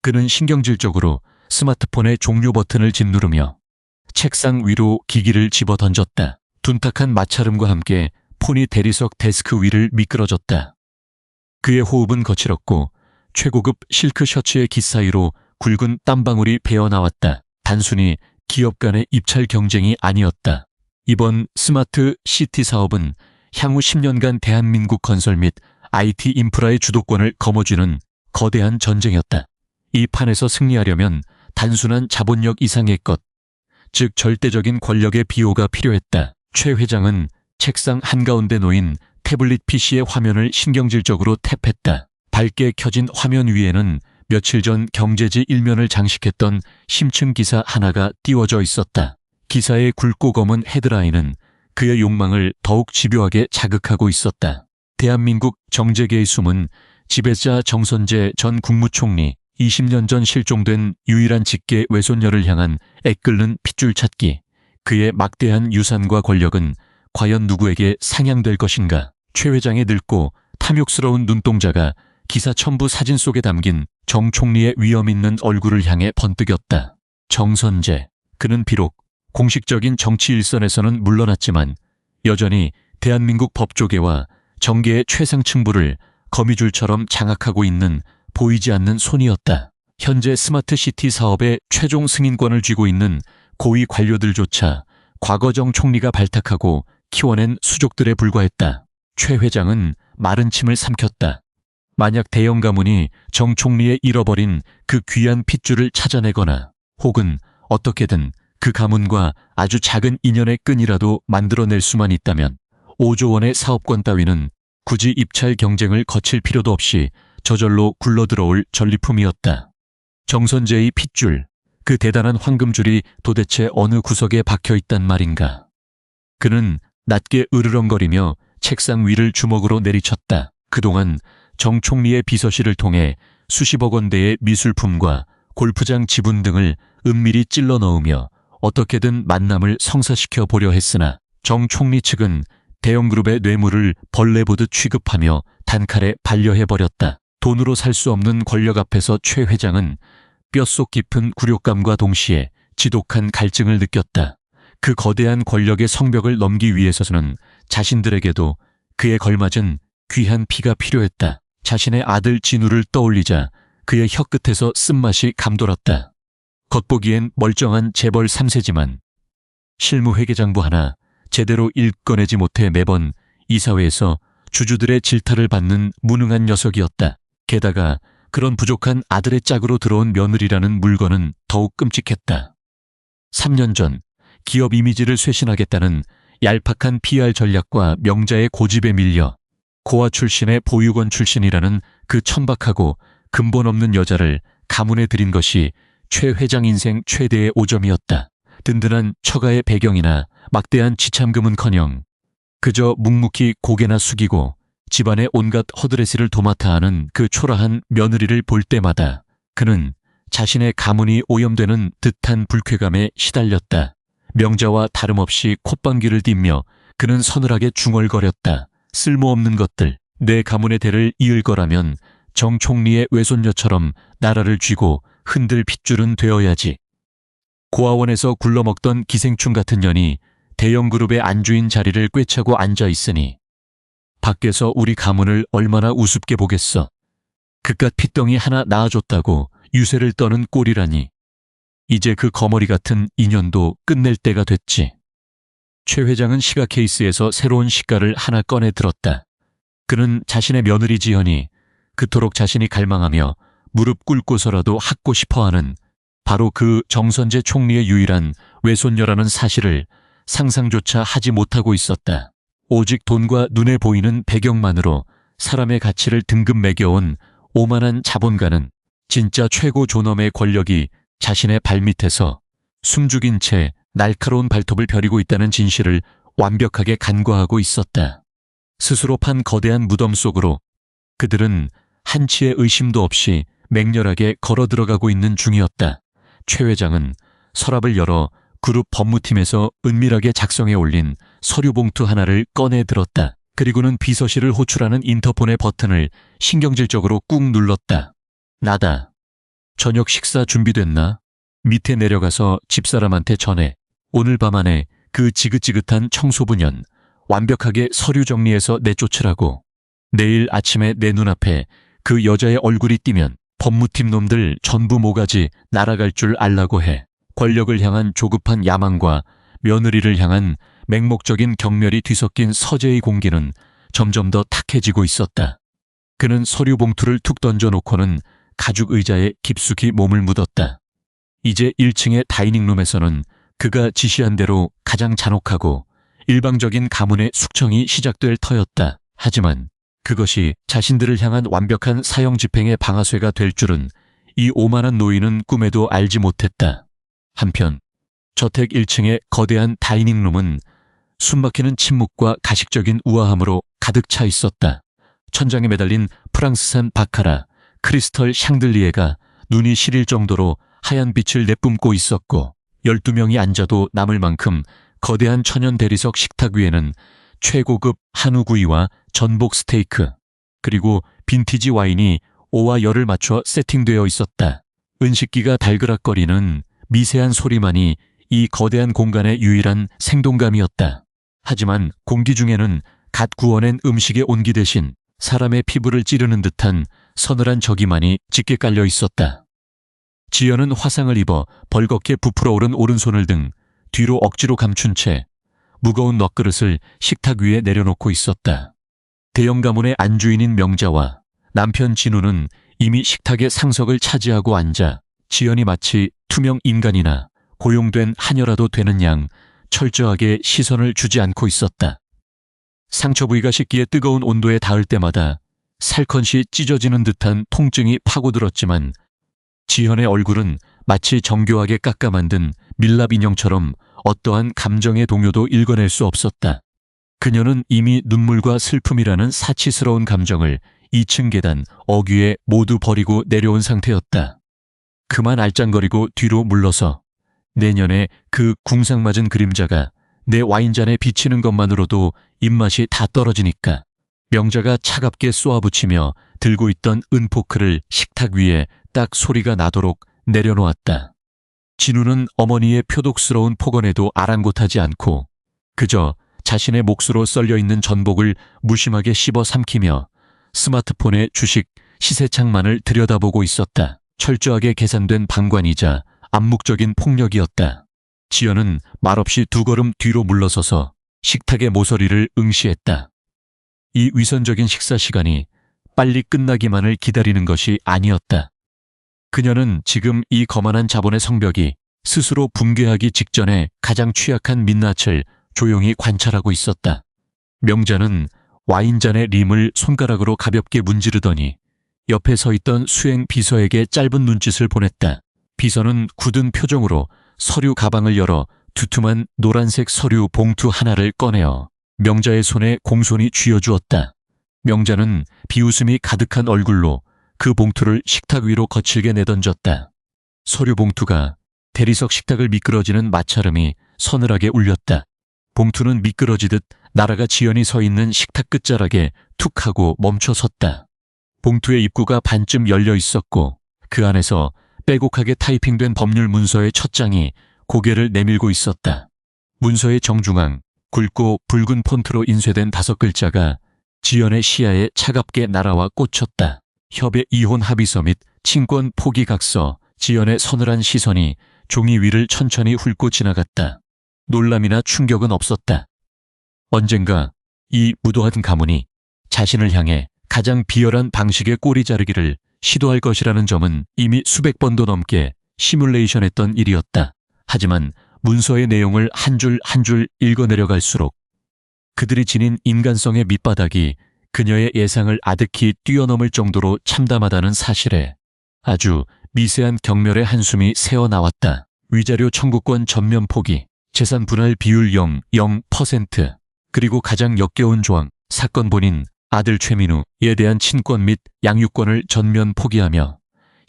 그는 신경질적으로 스마트폰의 종료 버튼을 짓누르며 책상 위로 기기를 집어 던졌다. 둔탁한 마찰음과 함께 폰이 대리석 데스크 위를 미끄러졌다. 그의 호흡은 거칠었고 최고급 실크 셔츠의 깃 사이로 굵은 땀방울이 배어나왔다. 단순히 기업 간의 입찰 경쟁이 아니었다. 이번 스마트 시티 사업은 향후 10년간 대한민국 건설 및 IT 인프라의 주도권을 거머쥐는 거대한 전쟁이었다. 이 판에서 승리하려면 단순한 자본력 이상의 것, 즉 절대적인 권력의 비호가 필요했다. 최 회장은 책상 한가운데 놓인 태블릿 PC의 화면을 신경질적으로 탭했다. 밝게 켜진 화면 위에는 며칠 전 경제지 1면을 장식했던 심층 기사 하나가 띄워져 있었다. 기사의 굵고 검은 헤드라인은 그의 욕망을 더욱 집요하게 자극하고 있었다. 대한민국 정재계의 숨은 지배자 정선재 전 국무총리 20년 전 실종된 유일한 직계 외손녀를 향한 애끓는 핏줄 찾기. 그의 막대한 유산과 권력은 과연 누구에게 상향될 것인가? 최 회장의 늙고 탐욕스러운 눈동자가 기사 첨부 사진 속에 담긴 정 총리의 위험 있는 얼굴을 향해 번뜩였다. 정선재. 그는 비록 공식적인 정치 일선에서는 물러났지만 여전히 대한민국 법조계와 정계의 최상층부를 거미줄처럼 장악하고 있는 보이지 않는 손이었다. 현재 스마트시티 사업의 최종 승인권을 쥐고 있는 고위 관료들조차 과거 정 총리가 발탁하고 키워낸 수족들에 불과했다. 최 회장은 마른 침을 삼켰다. 만약 대형 가문이 정 총리의 잃어버린 그 귀한 핏줄을 찾아내거나 혹은 어떻게든 그 가문과 아주 작은 인연의 끈이라도 만들어낼 수만 있다면 5조 원의 사업권 따위는 굳이 입찰 경쟁을 거칠 필요도 없이 저절로 굴러들어올 전리품이었다. 정선재의 핏줄, 그 대단한 황금줄이 도대체 어느 구석에 박혀있단 말인가. 그는 낮게 으르렁거리며 책상 위를 주먹으로 내리쳤다. 그동안 정 총리의 비서실을 통해 수십억 원대의 미술품과 골프장 지분 등을 은밀히 찔러 넣으며 어떻게든 만남을 성사시켜 보려 했으나 정 총리 측은 대형그룹의 뇌물을 벌레 보듯 취급하며 단칼에 반려해버렸다. 돈으로 살 수 없는 권력 앞에서 최 회장은 뼛속 깊은 굴욕감과 동시에 지독한 갈증을 느꼈다. 그 거대한 권력의 성벽을 넘기 위해서는 자신들에게도 그에 걸맞은 귀한 피가 필요했다. 자신의 아들 진우를 떠올리자 그의 혀끝에서 쓴맛이 감돌았다. 겉보기엔 멀쩡한 재벌 3세지만 실무회계장부 하나 제대로 읽어내지 못해 매번 이사회에서 주주들의 질타를 받는 무능한 녀석이었다. 게다가 그런 부족한 아들의 짝으로 들어온 며느리라는 물건은 더욱 끔찍했다. 3년 전 기업 이미지를 쇄신하겠다는 얄팍한 PR 전략과 명자의 고집에 밀려 고아 출신의 보육원 출신이라는 그 천박하고 근본 없는 여자를 가문에 들인 것이 최 회장 인생 최대의 오점이었다. 든든한 처가의 배경이나 막대한 지참금은커녕 그저 묵묵히 고개나 숙이고 집안의 온갖 허드레시를 도맡아 하는 그 초라한 며느리를 볼 때마다 그는 자신의 가문이 오염되는 듯한 불쾌감에 시달렸다. 명자와 다름없이 콧방귀를 띠며 그는 서늘하게 중얼거렸다. 쓸모없는 것들, 내 가문의 대를 이을 거라면 정 총리의 외손녀처럼 나라를 쥐고 흔들 핏줄은 되어야지. 고아원에서 굴러먹던 기생충 같은 년이 대형그룹의 안주인 자리를 꿰차고 앉아있으니 밖에서 우리 가문을 얼마나 우습게 보겠어. 그깟 핏덩이 하나 낳아줬다고 유세를 떠는 꼴이라니. 이제 그 거머리 같은 인연도 끝낼 때가 됐지. 최 회장은 시가 케이스에서 새로운 시가를 하나 꺼내 들었다. 그는 자신의 며느리 지연이 그토록 자신이 갈망하며 무릎 꿇고서라도 갖고 싶어하는 바로 그 정선재 총리의 유일한 외손녀라는 사실을 상상조차 하지 못하고 있었다. 오직 돈과 눈에 보이는 배경만으로 사람의 가치를 등급 매겨온 오만한 자본가는 진짜 최고 존엄의 권력이 자신의 발밑에서 숨죽인 채 날카로운 발톱을 벼리고 있다는 진실을 완벽하게 간과하고 있었다. 스스로 판 거대한 무덤 속으로 그들은 한치의 의심도 없이 맹렬하게 걸어 들어가고 있는 중이었다. 최 회장은 서랍을 열어 그룹 법무팀에서 은밀하게 작성해 올린 서류 봉투 하나를 꺼내 들었다. 그리고는 비서실을 호출하는 인터폰의 버튼을 신경질적으로 꾹 눌렀다. 나다. 저녁 식사 준비됐나? 밑에 내려가서 집사람한테 전해. 오늘 밤 안에 그 지긋지긋한 청소부년 완벽하게 서류 정리해서 내쫓으라고. 내일 아침에 내 눈앞에 그 여자의 얼굴이 띄면 법무팀 놈들 전부 모가지 날아갈 줄 알라고 해. 권력을 향한 조급한 야망과 며느리를 향한 맹목적인 경멸이 뒤섞인 서재의 공기는 점점 더 탁해지고 있었다. 그는 서류 봉투를 툭 던져놓고는 가죽 의자에 깊숙이 몸을 묻었다. 이제 1층의 다이닝룸에서는 그가 지시한 대로 가장 잔혹하고 일방적인 가문의 숙청이 시작될 터였다. 하지만 그것이 자신들을 향한 완벽한 사형 집행의 방아쇠가 될 줄은 이 오만한 노인은 꿈에도 알지 못했다. 한편 저택 1층의 거대한 다이닝룸은 숨막히는 침묵과 가식적인 우아함으로 가득 차 있었다. 천장에 매달린 프랑스산 바카라, 크리스털 샹들리에가 눈이 시릴 정도로 하얀 빛을 내뿜고 있었고 12명이 앉아도 남을 만큼 거대한 천연 대리석 식탁 위에는 최고급 한우구이와 전복 스테이크, 그리고 빈티지 와인이 오와 열을 맞춰 세팅되어 있었다. 은식기가 달그락거리는 미세한 소리만이 이 거대한 공간의 유일한 생동감이었다. 하지만 공기 중에는 갓 구워낸 음식의 온기 대신 사람의 피부를 찌르는 듯한 서늘한 저기만이 짙게 깔려 있었다. 지연은 화상을 입어 벌겋게 부풀어 오른 오른손을 등 뒤로 억지로 감춘 채 무거운 넛그릇을 식탁 위에 내려놓고 있었다. 대형 가문의 안주인인 명자와 남편 진우는 이미 식탁의 상석을 차지하고 앉아 지연이 마치 투명 인간이나 고용된 하녀라도 되는 양 철저하게 시선을 주지 않고 있었다. 상처 부위가 식기에 뜨거운 온도에 닿을 때마다 살컨시 찢어지는 듯한 통증이 파고들었지만 지현의 얼굴은 마치 정교하게 깎아 만든 밀랍 인형처럼 어떠한 감정의 동요도 읽어낼 수 없었다. 그녀는 이미 눈물과 슬픔이라는 사치스러운 감정을 2층 계단 어귀에 모두 버리고 내려온 상태였다. 그만 알짱거리고 뒤로 물러서 내년에 그 궁상맞은 그림자가 내 와인잔에 비치는 것만으로도 입맛이 다 떨어지니까. 명자가 차갑게 쏘아붙이며 들고 있던 은포크를 식탁 위에 딱 소리가 나도록 내려놓았다. 진우는 어머니의 표독스러운 폭언에도 아랑곳하지 않고 그저 자신의 몫으로 썰려있는 전복을 무심하게 씹어 삼키며 스마트폰의 주식 시세창만을 들여다보고 있었다. 철저하게 계산된 방관이자 암묵적인 폭력이었다. 지연은 말없이 2걸음 뒤로 물러서서 식탁의 모서리를 응시했다. 이 위선적인 식사 시간이 빨리 끝나기만을 기다리는 것이 아니었다. 그녀는 지금 이 거만한 자본의 성벽이 스스로 붕괴하기 직전에 가장 취약한 민낯을 조용히 관찰하고 있었다. 명자는 와인잔의 림을 손가락으로 가볍게 문지르더니 옆에 서 있던 수행 비서에게 짧은 눈짓을 보냈다. 비서는 굳은 표정으로 서류 가방을 열어 두툼한 노란색 서류 봉투 하나를 꺼내어 명자의 손에 공손히 쥐어주었다. 명자는 비웃음이 가득한 얼굴로 그 봉투를 식탁 위로 거칠게 내던졌다. 서류 봉투가 대리석 식탁을 미끄러지는 마찰음이 서늘하게 울렸다. 봉투는 미끄러지듯 나라가 지연이 서 있는 식탁 끝자락에 툭 하고 멈춰 섰다. 봉투의 입구가 반쯤 열려 있었고 그 안에서 빼곡하게 타이핑된 법률 문서의 첫 장이 고개를 내밀고 있었다. 문서의 정중앙 굵고 붉은 폰트로 인쇄된 5글자가 지연의 시야에 차갑게 날아와 꽂혔다. 협의 이혼 합의서 및 친권 포기 각서. 지연의 서늘한 시선이 종이 위를 천천히 훑고 지나갔다. 놀람이나 충격은 없었다. 언젠가 이 무도한 가문이 자신을 향해 가장 비열한 방식의 꼬리 자르기를 시도할 것이라는 점은 이미 수백 번도 넘게 시뮬레이션했던 일이었다. 하지만 문서의 내용을 한 줄 한 줄 읽어내려갈수록 그들이 지닌 인간성의 밑바닥이 그녀의 예상을 아득히 뛰어넘을 정도로 참담하다는 사실에 아주 미세한 경멸의 한숨이 새어나왔다. 위자료 청구권 전면 포기, 재산 분할 비율 0%, 그리고 가장 역겨운 조항, 사건 본인 아들 최민우에 대한 친권 및 양육권을 전면 포기하며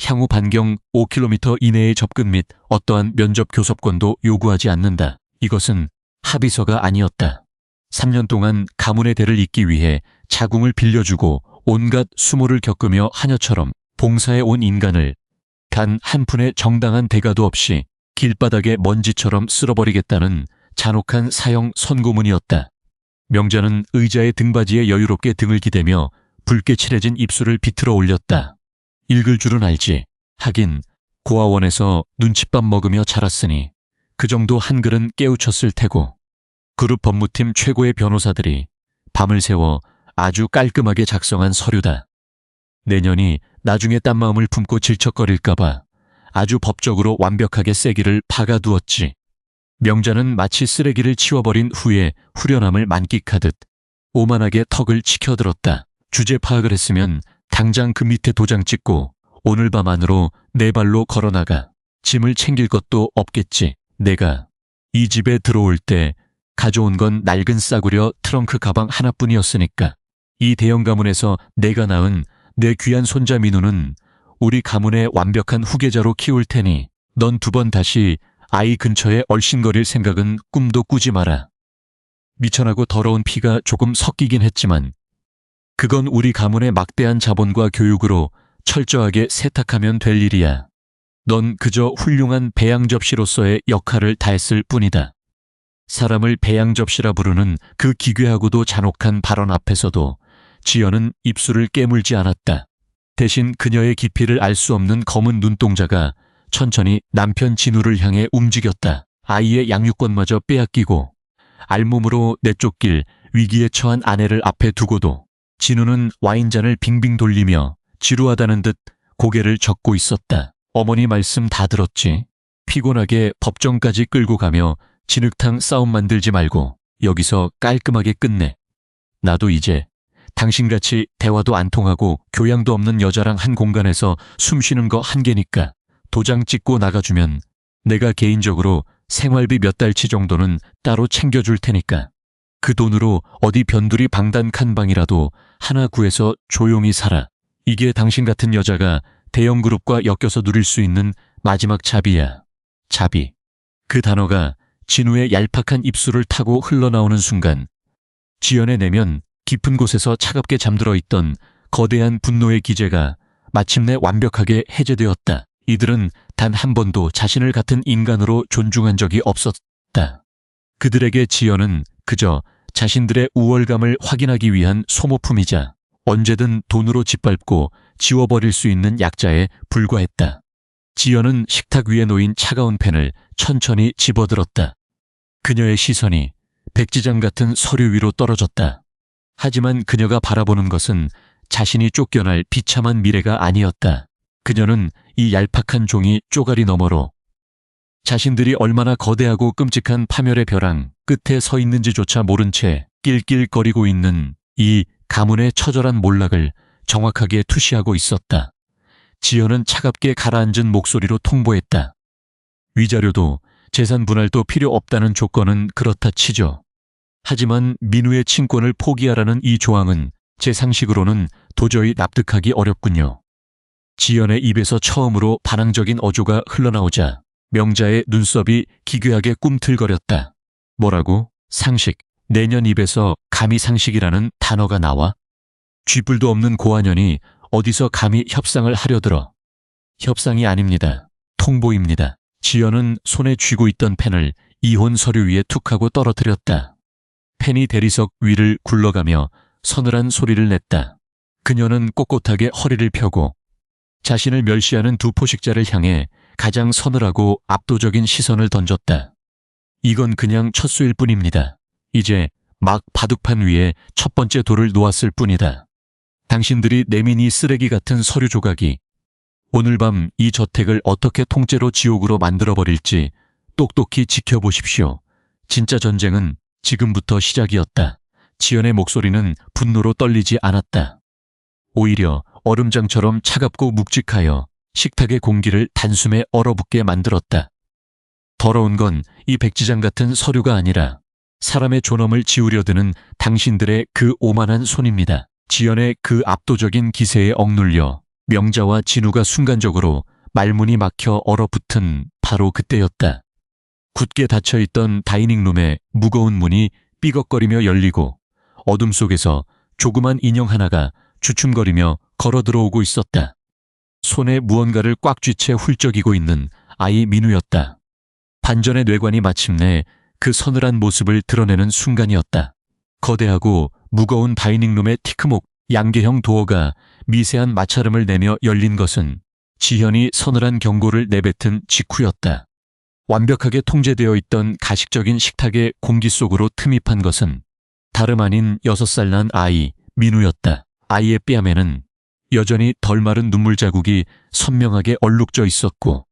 향후 반경 5km 이내의 접근 및 어떠한 면접 교섭권도 요구하지 않는다. 이것은 합의서가 아니었다. 3년 동안 가문의 대를 잇기 위해 자궁을 빌려주고 온갖 수모를 겪으며 하녀처럼 봉사해 온 인간을 단 한 푼의 정당한 대가도 없이 길바닥에 먼지처럼 쓸어버리겠다는 잔혹한 사형 선고문이었다. 명자는 의자의 등받이에 여유롭게 등을 기대며 붉게 칠해진 입술을 비틀어 올렸다. 읽을 줄은 알지. 하긴 고아원에서 눈칫밥 먹으며 자랐으니 그 정도 한글은 깨우쳤을 테고. 그룹 법무팀 최고의 변호사들이 밤을 새워 아주 깔끔하게 작성한 서류다. 내년이 나중에 딴 마음을 품고 질척거릴까봐 아주 법적으로 완벽하게 세기를 박아두었지. 명자는 마치 쓰레기를 치워버린 후에 후련함을 만끽하듯 오만하게 턱을 치켜들었다. 주제 파악을 했으면 당장 그 밑에 도장 찍고 오늘 밤 안으로 내 발로 걸어나가. 짐을 챙길 것도 없겠지. 내가 이 집에 들어올 때 가져온 건 낡은 싸구려 트렁크 가방 하나뿐이었으니까. 이 대형 가문에서 내가 낳은 내 귀한 손자 민우는 우리 가문의 완벽한 후계자로 키울 테니 넌 2번 다시 아이 근처에 얼씬거릴 생각은 꿈도 꾸지 마라. 미천하고 더러운 피가 조금 섞이긴 했지만 그건 우리 가문의 막대한 자본과 교육으로 철저하게 세탁하면 될 일이야. 넌 그저 훌륭한 배양 접시로서의 역할을 다했을 뿐이다. 사람을 배양 접시라 부르는 그 기괴하고도 잔혹한 발언 앞에서도 지연은 입술을 깨물지 않았다. 대신 그녀의 깊이를 알 수 없는 검은 눈동자가 천천히 남편 진우를 향해 움직였다. 아이의 양육권마저 빼앗기고 알몸으로 내쫓길 위기에 처한 아내를 앞에 두고도 진우는 와인잔을 빙빙 돌리며 지루하다는 듯 고개를 젓고 있었다. 어머니 말씀 다 들었지. 피곤하게 법정까지 끌고 가며 진흙탕 싸움 만들지 말고 여기서 깔끔하게 끝내. 나도 이제 당신같이 대화도 안 통하고 교양도 없는 여자랑 한 공간에서 숨 쉬는 거 한계니까 도장 찍고 나가주면 내가 개인적으로 생활비 몇 달치 정도는 따로 챙겨줄 테니까 그 돈으로 어디 변두리 방단칸 방이라도 하나 구해서 조용히 살아. 이게 당신 같은 여자가 대형 그룹과 엮여서 누릴 수 있는 마지막 자비야. 자비. 그 단어가 진우의 얄팍한 입술을 타고 흘러나오는 순간 지연의 내면 깊은 곳에서 차갑게 잠들어 있던 거대한 분노의 기제가 마침내 완벽하게 해제되었다. 이들은 단 한 번도 자신을 같은 인간으로 존중한 적이 없었다. 그들에게 지연은 그저 자신들의 우월감을 확인하기 위한 소모품이자 언제든 돈으로 짓밟고 지워버릴 수 있는 약자에 불과했다. 지연은 식탁 위에 놓인 차가운 펜을 천천히 집어들었다. 그녀의 시선이 백지장 같은 서류 위로 떨어졌다. 하지만 그녀가 바라보는 것은 자신이 쫓겨날 비참한 미래가 아니었다. 그녀는 이 얄팍한 종이 쪼가리 너머로 자신들이 얼마나 거대하고 끔찍한 파멸의 벼랑 끝에 서 있는지조차 모른 채 낄낄거리고 있는 이 가문의 처절한 몰락을 정확하게 투시하고 있었다. 지연은 차갑게 가라앉은 목소리로 통보했다. 위자료도 재산 분할도 필요 없다는 조건은 그렇다 치죠. 하지만 민우의 친권을 포기하라는 이 조항은 제 상식으로는 도저히 납득하기 어렵군요. 지연의 입에서 처음으로 반항적인 어조가 흘러나오자 명자의 눈썹이 기괴하게 꿈틀거렸다. 뭐라고? 상식. 내년 입에서 감히 상식이라는 단어가 나와? 쥐뿔도 없는 고아년이 어디서 감히 협상을 하려들어. 협상이 아닙니다. 통보입니다. 지연은 손에 쥐고 있던 펜을 이혼 서류 위에 툭 하고 떨어뜨렸다. 펜이 대리석 위를 굴러가며 서늘한 소리를 냈다. 그녀는 꼿꼿하게 허리를 펴고 자신을 멸시하는 두 포식자를 향해 가장 서늘하고 압도적인 시선을 던졌다. 이건 그냥 첫 수일 뿐입니다. 이제 막 바둑판 위에 첫 번째 돌을 놓았을 뿐이다. 당신들이 내민 이 쓰레기 같은 서류 조각이 오늘 밤 이 저택을 어떻게 통째로 지옥으로 만들어버릴지 똑똑히 지켜보십시오. 진짜 전쟁은 지금부터 시작이었다. 지연의 목소리는 분노로 떨리지 않았다. 오히려 얼음장처럼 차갑고 묵직하여 식탁의 공기를 단숨에 얼어붙게 만들었다. 더러운 건 이 백지장 같은 서류가 아니라 사람의 존엄을 지우려 드는 당신들의 그 오만한 손입니다. 지연의 그 압도적인 기세에 억눌려 명자와 진우가 순간적으로 말문이 막혀 얼어붙은 바로 그때였다. 굳게 닫혀있던 다이닝룸의 무거운 문이 삐걱거리며 열리고 어둠 속에서 조그만 인형 하나가 주춤거리며 걸어 들어오고 있었다. 손에 무언가를 꽉 쥐 채 훌쩍이고 있는 아이 민우였다. 반전의 뇌관이 마침내 그 서늘한 모습을 드러내는 순간이었다. 거대하고 무거운 다이닝룸의 티크목 양계형 도어가 미세한 마찰음을 내며 열린 것은 지현이 서늘한 경고를 내뱉은 직후였다. 완벽하게 통제되어 있던 가식적인 식탁의 공기 속으로 틈입한 것은 다름 아닌 6살 난 아이 민우였다. 아이의 뺨에는 여전히 덜 마른 눈물 자국이 선명하게 얼룩져 있었고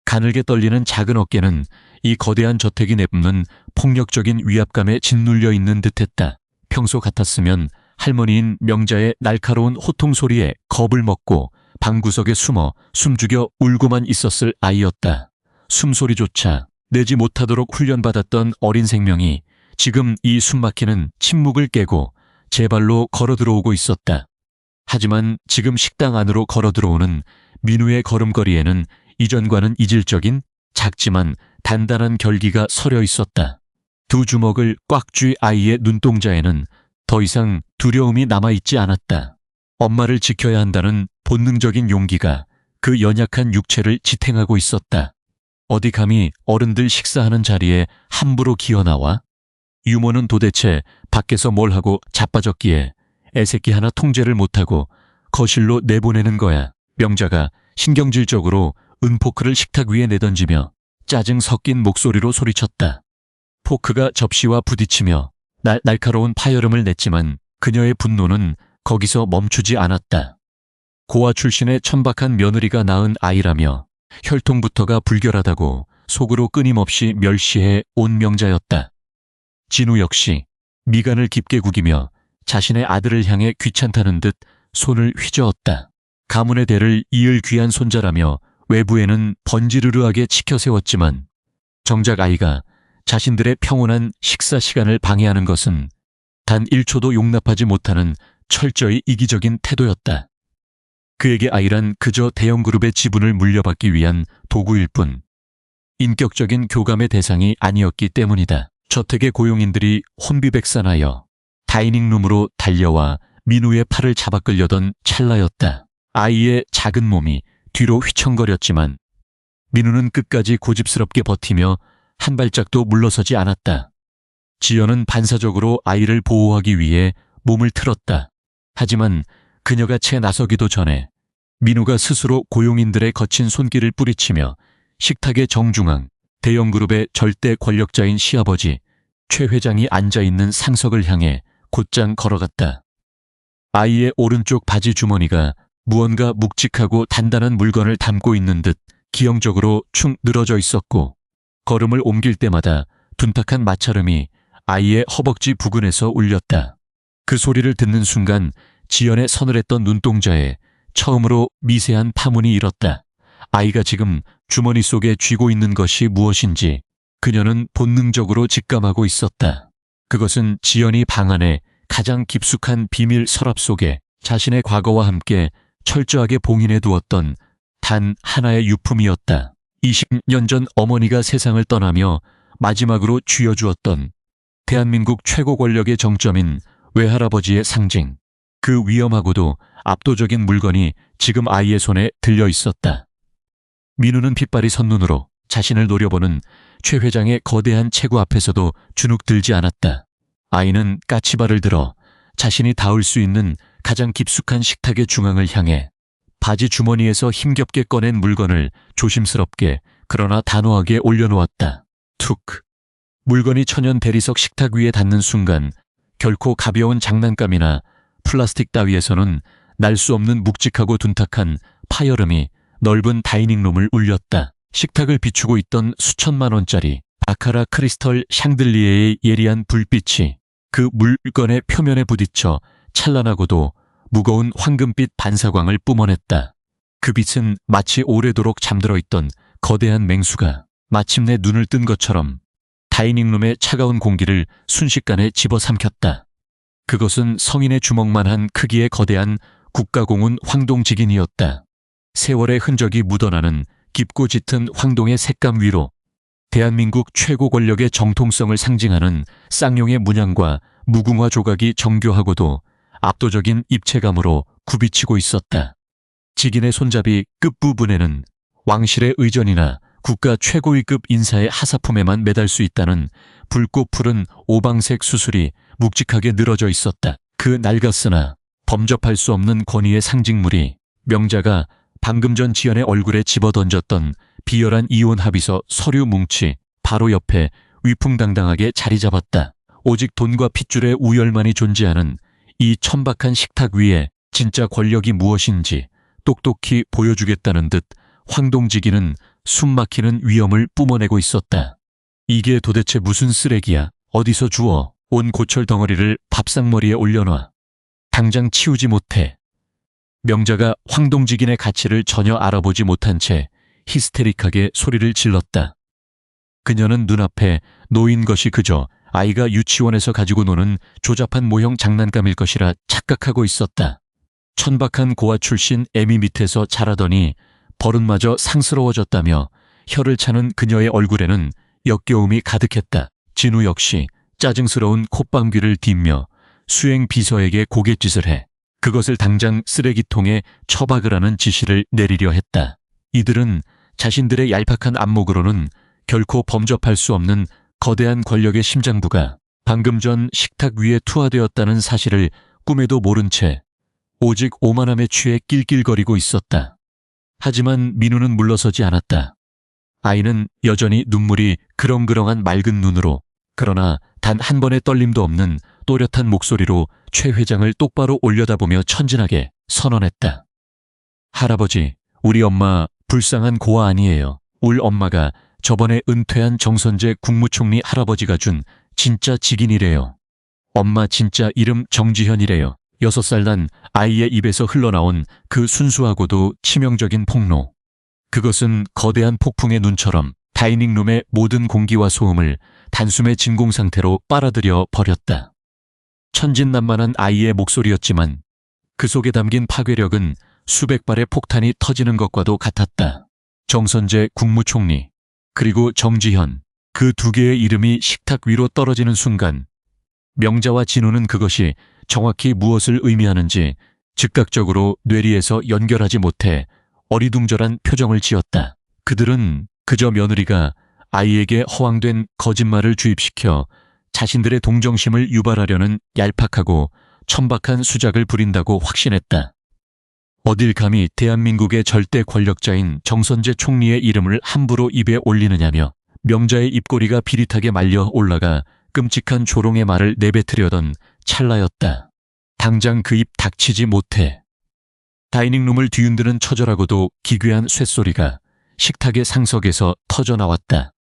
가늘게 떨리는 작은 어깨는 이 거대한 저택이 내뿜는 폭력적인 위압감에 짓눌려 있는 듯했다. 평소 같았으면 할머니인 명자의 날카로운 호통 소리에 겁을 먹고 방구석에 숨어 숨죽여 울고만 있었을 아이였다. 숨소리조차 내지 못하도록 훈련받았던 어린 생명이 지금 이 숨막히는 침묵을 깨고 제 발로 걸어 들어오고 있었다. 하지만 지금 식당 안으로 걸어 들어오는 민우의 걸음걸이에는 이전과는 이질적인 작지만 단단한 결기가 서려 있었다. 두 주먹을 꽉 쥐 아이의 눈동자에는 더 이상 두려움이 남아있지 않았다. 엄마를 지켜야 한다는 본능적인 용기가 그 연약한 육체를 지탱하고 있었다. 어디 감히 어른들 식사하는 자리에 함부로 기어나와? 유모는 도대체 밖에서 뭘 하고 자빠졌기에 애새끼 하나 통제를 못하고 거실로 내보내는 거야. 명자가 신경질적으로 은포크를 식탁 위에 내던지며 짜증 섞인 목소리로 소리쳤다. 포크가 접시와 부딪히며 날카로운 파열음을 냈지만 그녀의 분노는 거기서 멈추지 않았다. 고아 출신의 천박한 며느리가 낳은 아이라며 혈통부터가 불결하다고 속으로 끊임없이 멸시해 온 명자였다. 진우 역시 미간을 깊게 구기며 자신의 아들을 향해 귀찮다는 듯 손을 휘저었다. 가문의 대를 이을 귀한 손자라며 외부에는 번지르르하게 치켜 세웠지만 정작 아이가 자신들의 평온한 식사 시간을 방해하는 것은 단 1초도 용납하지 못하는 철저히 이기적인 태도였다. 그에게 아이란 그저 대형그룹의 지분을 물려받기 위한 도구일 뿐 인격적인 교감의 대상이 아니었기 때문이다. 저택의 고용인들이 혼비백산하여 다이닝룸으로 달려와 민우의 팔을 잡아 끌려던 찰나였다. 아이의 작은 몸이 뒤로 휘청거렸지만 민우는 끝까지 고집스럽게 버티며 한 발짝도 물러서지 않았다. 지연은 반사적으로 아이를 보호하기 위해 몸을 틀었다. 하지만 그녀가 채 나서기도 전에 민우가 스스로 고용인들의 거친 손길을 뿌리치며 식탁의 정중앙 대형그룹의 절대 권력자인 시아버지 최 회장이 앉아있는 상석을 향해 곧장 걸어갔다. 아이의 오른쪽 바지 주머니가 무언가 묵직하고 단단한 물건을 담고 있는 듯 기형적으로 축 늘어져 있었고 걸음을 옮길 때마다 둔탁한 마찰음이 아이의 허벅지 부근에서 울렸다. 그 소리를 듣는 순간 지연의 서늘했던 눈동자에 처음으로 미세한 파문이 일었다. 아이가 지금 주머니 속에 쥐고 있는 것이 무엇인지 그녀는 본능적으로 직감하고 있었다. 그것은 지연이 방 안에 가장 깊숙한 비밀 서랍 속에 자신의 과거와 함께 철저하게 봉인해 두었던 단 하나의 유품이었다. 20년 전 어머니가 세상을 떠나며 마지막으로 쥐어주었던 대한민국 최고 권력의 정점인 외할아버지의 상징. 그 위험하고도 압도적인 물건이 지금 아이의 손에 들려 있었다. 민우는 핏발이 선 눈으로 자신을 노려보는 최 회장의 거대한 체구 앞에서도 주눅 들지 않았다. 아이는 까치발을 들어 자신이 닿을 수 있는 가장 깊숙한 식탁의 중앙을 향해 바지 주머니에서 힘겹게 꺼낸 물건을 조심스럽게 그러나 단호하게 올려놓았다. 툭! 물건이 천연 대리석 식탁 위에 닿는 순간 결코 가벼운 장난감이나 플라스틱 따위에서는 날 수 없는 묵직하고 둔탁한 파열음이 넓은 다이닝룸을 울렸다. 식탁을 비추고 있던 수천만 원짜리 바카라 크리스털 샹들리에의 예리한 불빛이 그 물건의 표면에 부딪혀 찬란하고도 무거운 황금빛 반사광을 뿜어냈다. 그 빛은 마치 오래도록 잠들어 있던 거대한 맹수가 마침내 눈을 뜬 것처럼 다이닝룸의 차가운 공기를 순식간에 집어삼켰다. 그것은 성인의 주먹만한 크기의 거대한 국가공훈 황동직인이었다. 세월의 흔적이 묻어나는 깊고 짙은 황동의 색감 위로 대한민국 최고 권력의 정통성을 상징하는 쌍용의 문양과 무궁화 조각이 정교하고도 압도적인 입체감으로 굽이치고 있었다. 직인의 손잡이 끝부분에는 왕실의 의전이나 국가 최고위급 인사의 하사품에만 매달 수 있다는 붉고 푸른 오방색 수술이 묵직하게 늘어져 있었다. 그 낡았으나 범접할 수 없는 권위의 상징물이 명자가 방금 전 지연의 얼굴에 집어던졌던 비열한 이혼 합의서 서류 뭉치 바로 옆에 위풍당당하게 자리 잡았다. 오직 돈과 핏줄의 우열만이 존재하는 이 천박한 식탁 위에 진짜 권력이 무엇인지 똑똑히 보여주겠다는 듯 황동직이는 숨막히는 위엄을 뿜어내고 있었다. 이게 도대체 무슨 쓰레기야? 어디서 주워? 온 고철 덩어리를 밥상머리에 올려놔. 당장 치우지 못해. 명자가 황동직인의 가치를 전혀 알아보지 못한 채 히스테릭하게 소리를 질렀다. 그녀는 눈앞에 놓인 것이 그저 아이가 유치원에서 가지고 노는 조잡한 모형 장난감일 것이라 착각하고 있었다. 천박한 고아 출신 애미 밑에서 자라더니 버릇마저 상스러워졌다며 혀를 차는 그녀의 얼굴에는 역겨움이 가득했다. 진우 역시 짜증스러운 콧방귀를 딛며 수행 비서에게 고갯짓을 해 그것을 당장 쓰레기통에 처박을 하는 지시를 내리려 했다. 이들은 자신들의 얄팍한 안목으로는 결코 범접할 수 없는 거대한 권력의 심장부가 방금 전 식탁 위에 투하되었다는 사실을 꿈에도 모른 채 오직 오만함에 취해 낄낄거리고 있었다. 하지만 민우는 물러서지 않았다. 아이는 여전히 눈물이 그렁그렁한 맑은 눈으로 그러나 단 한 번의 떨림도 없는 또렷한 목소리로 최 회장을 똑바로 올려다보며 천진하게 선언했다. 할아버지, 우리 엄마 불쌍한 고아 아니에요. 울 엄마가 저번에 은퇴한 정선재 국무총리 할아버지가 준 진짜 직인이래요. 엄마 진짜 이름 정지현이래요. 6살 난 아이의 입에서 흘러나온 그 순수하고도 치명적인 폭로. 그것은 거대한 폭풍의 눈처럼 다이닝룸의 모든 공기와 소음을 단숨에 진공 상태로 빨아들여 버렸다. 천진난만한 아이의 목소리였지만 그 속에 담긴 파괴력은 수백 발의 폭탄이 터지는 것과도 같았다. 정선재 국무총리, 그리고 정지현, 그 두 개의 이름이 식탁 위로 떨어지는 순간 명자와 진우는 그것이 정확히 무엇을 의미하는지 즉각적으로 뇌리에서 연결하지 못해 어리둥절한 표정을 지었다. 그들은 그저 며느리가 아이에게 허황된 거짓말을 주입시켜 자신들의 동정심을 유발하려는 얄팍하고 천박한 수작을 부린다고 확신했다. 어딜 감히 대한민국의 절대 권력자인 정선재 총리의 이름을 함부로 입에 올리느냐며 명자의 입꼬리가 비릿하게 말려 올라가 끔찍한 조롱의 말을 내뱉으려던 찰나였다. 당장 그 입 닥치지 못해. 다이닝룸을 뒤흔드는 처절하고도 기괴한 쇳소리가 식탁의 상석에서 터져나왔다.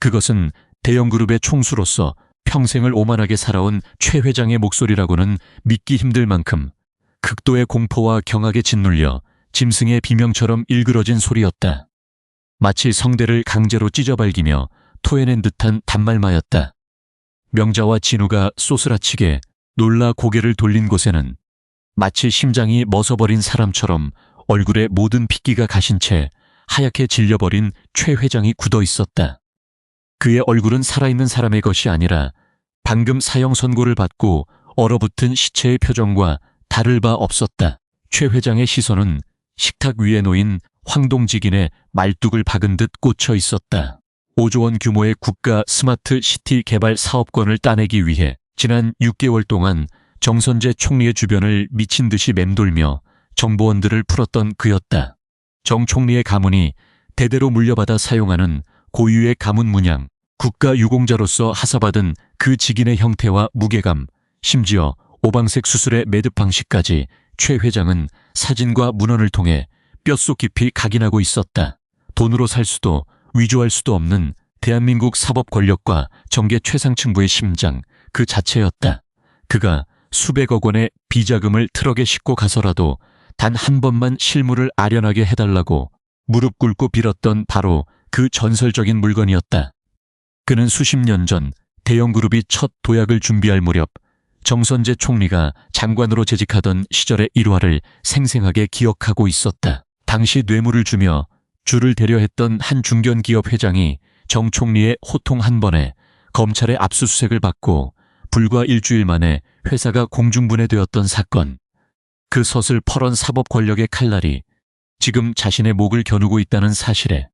그것은 대형그룹의 총수로서 평생을 오만하게 살아온 최 회장의 목소리라고는 믿기 힘들 만큼 극도의 공포와 경악에 짓눌려 짐승의 비명처럼 일그러진 소리였다. 마치 성대를 강제로 찢어발기며 토해낸 듯한 단말마였다. 명자와 진우가 쏘스라치게 놀라 고개를 돌린 곳에는 마치 심장이 멎어버린 사람처럼 얼굴에 모든 핏기가 가신 채 하얗게 질려버린 최 회장이 굳어 있었다. 그의 얼굴은 살아있는 사람의 것이 아니라 방금 사형 선고를 받고 얼어붙은 시체의 표정과 다를 바 없었다. 최 회장의 시선은 식탁 위에 놓인 황동직인의 말뚝을 박은 듯 꽂혀 있었다. 5조 원 규모의 국가 스마트 시티 개발 사업권을 따내기 위해 지난 6개월 동안 정선재 총리의 주변을 미친 듯이 맴돌며 정보원들을 풀었던 그였다. 정 총리의 가문이 대대로 물려받아 사용하는 고유의 가문 문양, 국가 유공자로서 하사받은 그 직인의 형태와 무게감, 심지어 오방색 수술의 매듭 방식까지 최 회장은 사진과 문헌을 통해 뼛속 깊이 각인하고 있었다. 돈으로 살 수도 위조할 수도 없는 대한민국 사법 권력과 정계 최상층부의 심장 그 자체였다. 그가 수백억 원의 비자금을 트럭에 싣고 가서라도 단 한 번만 실물을 아련하게 해달라고 무릎 꿇고 빌었던 바로 그 전설적인 물건이었다. 그는 수십 년 전 대형그룹이 첫 도약을 준비할 무렵 정선재 총리가 장관으로 재직하던 시절의 일화를 생생하게 기억하고 있었다. 당시 뇌물을 주며 주를 대려 했던 한 중견기업 회장이 정 총리의 호통 한 번에 검찰의 압수수색을 받고 불과 일주일 만에 회사가 공중분해되었던 사건. 그 서슬퍼런 사법 권력의 칼날이 지금 자신의 목을 겨누고 있다는 사실에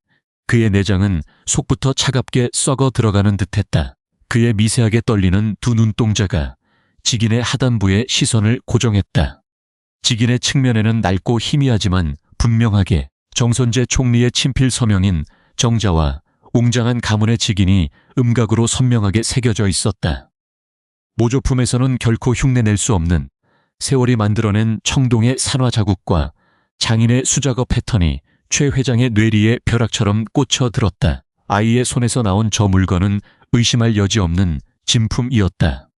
그의 내장은 속부터 차갑게 썩어 들어가는 듯했다. 그의 미세하게 떨리는 두 눈동자가 직인의 하단부에 시선을 고정했다. 직인의 측면에는 낡고 희미하지만 분명하게 정선재 총리의 친필 서명인 정자와 웅장한 가문의 직인이 음각으로 선명하게 새겨져 있었다. 모조품에서는 결코 흉내낼 수 없는 세월이 만들어낸 청동의 산화 자국과 장인의 수작업 패턴이 최 회장의 뇌리에 벼락처럼 꽂혀 들었다. 아이의 손에서 나온 저 물건은 의심할 여지 없는 진품이었다.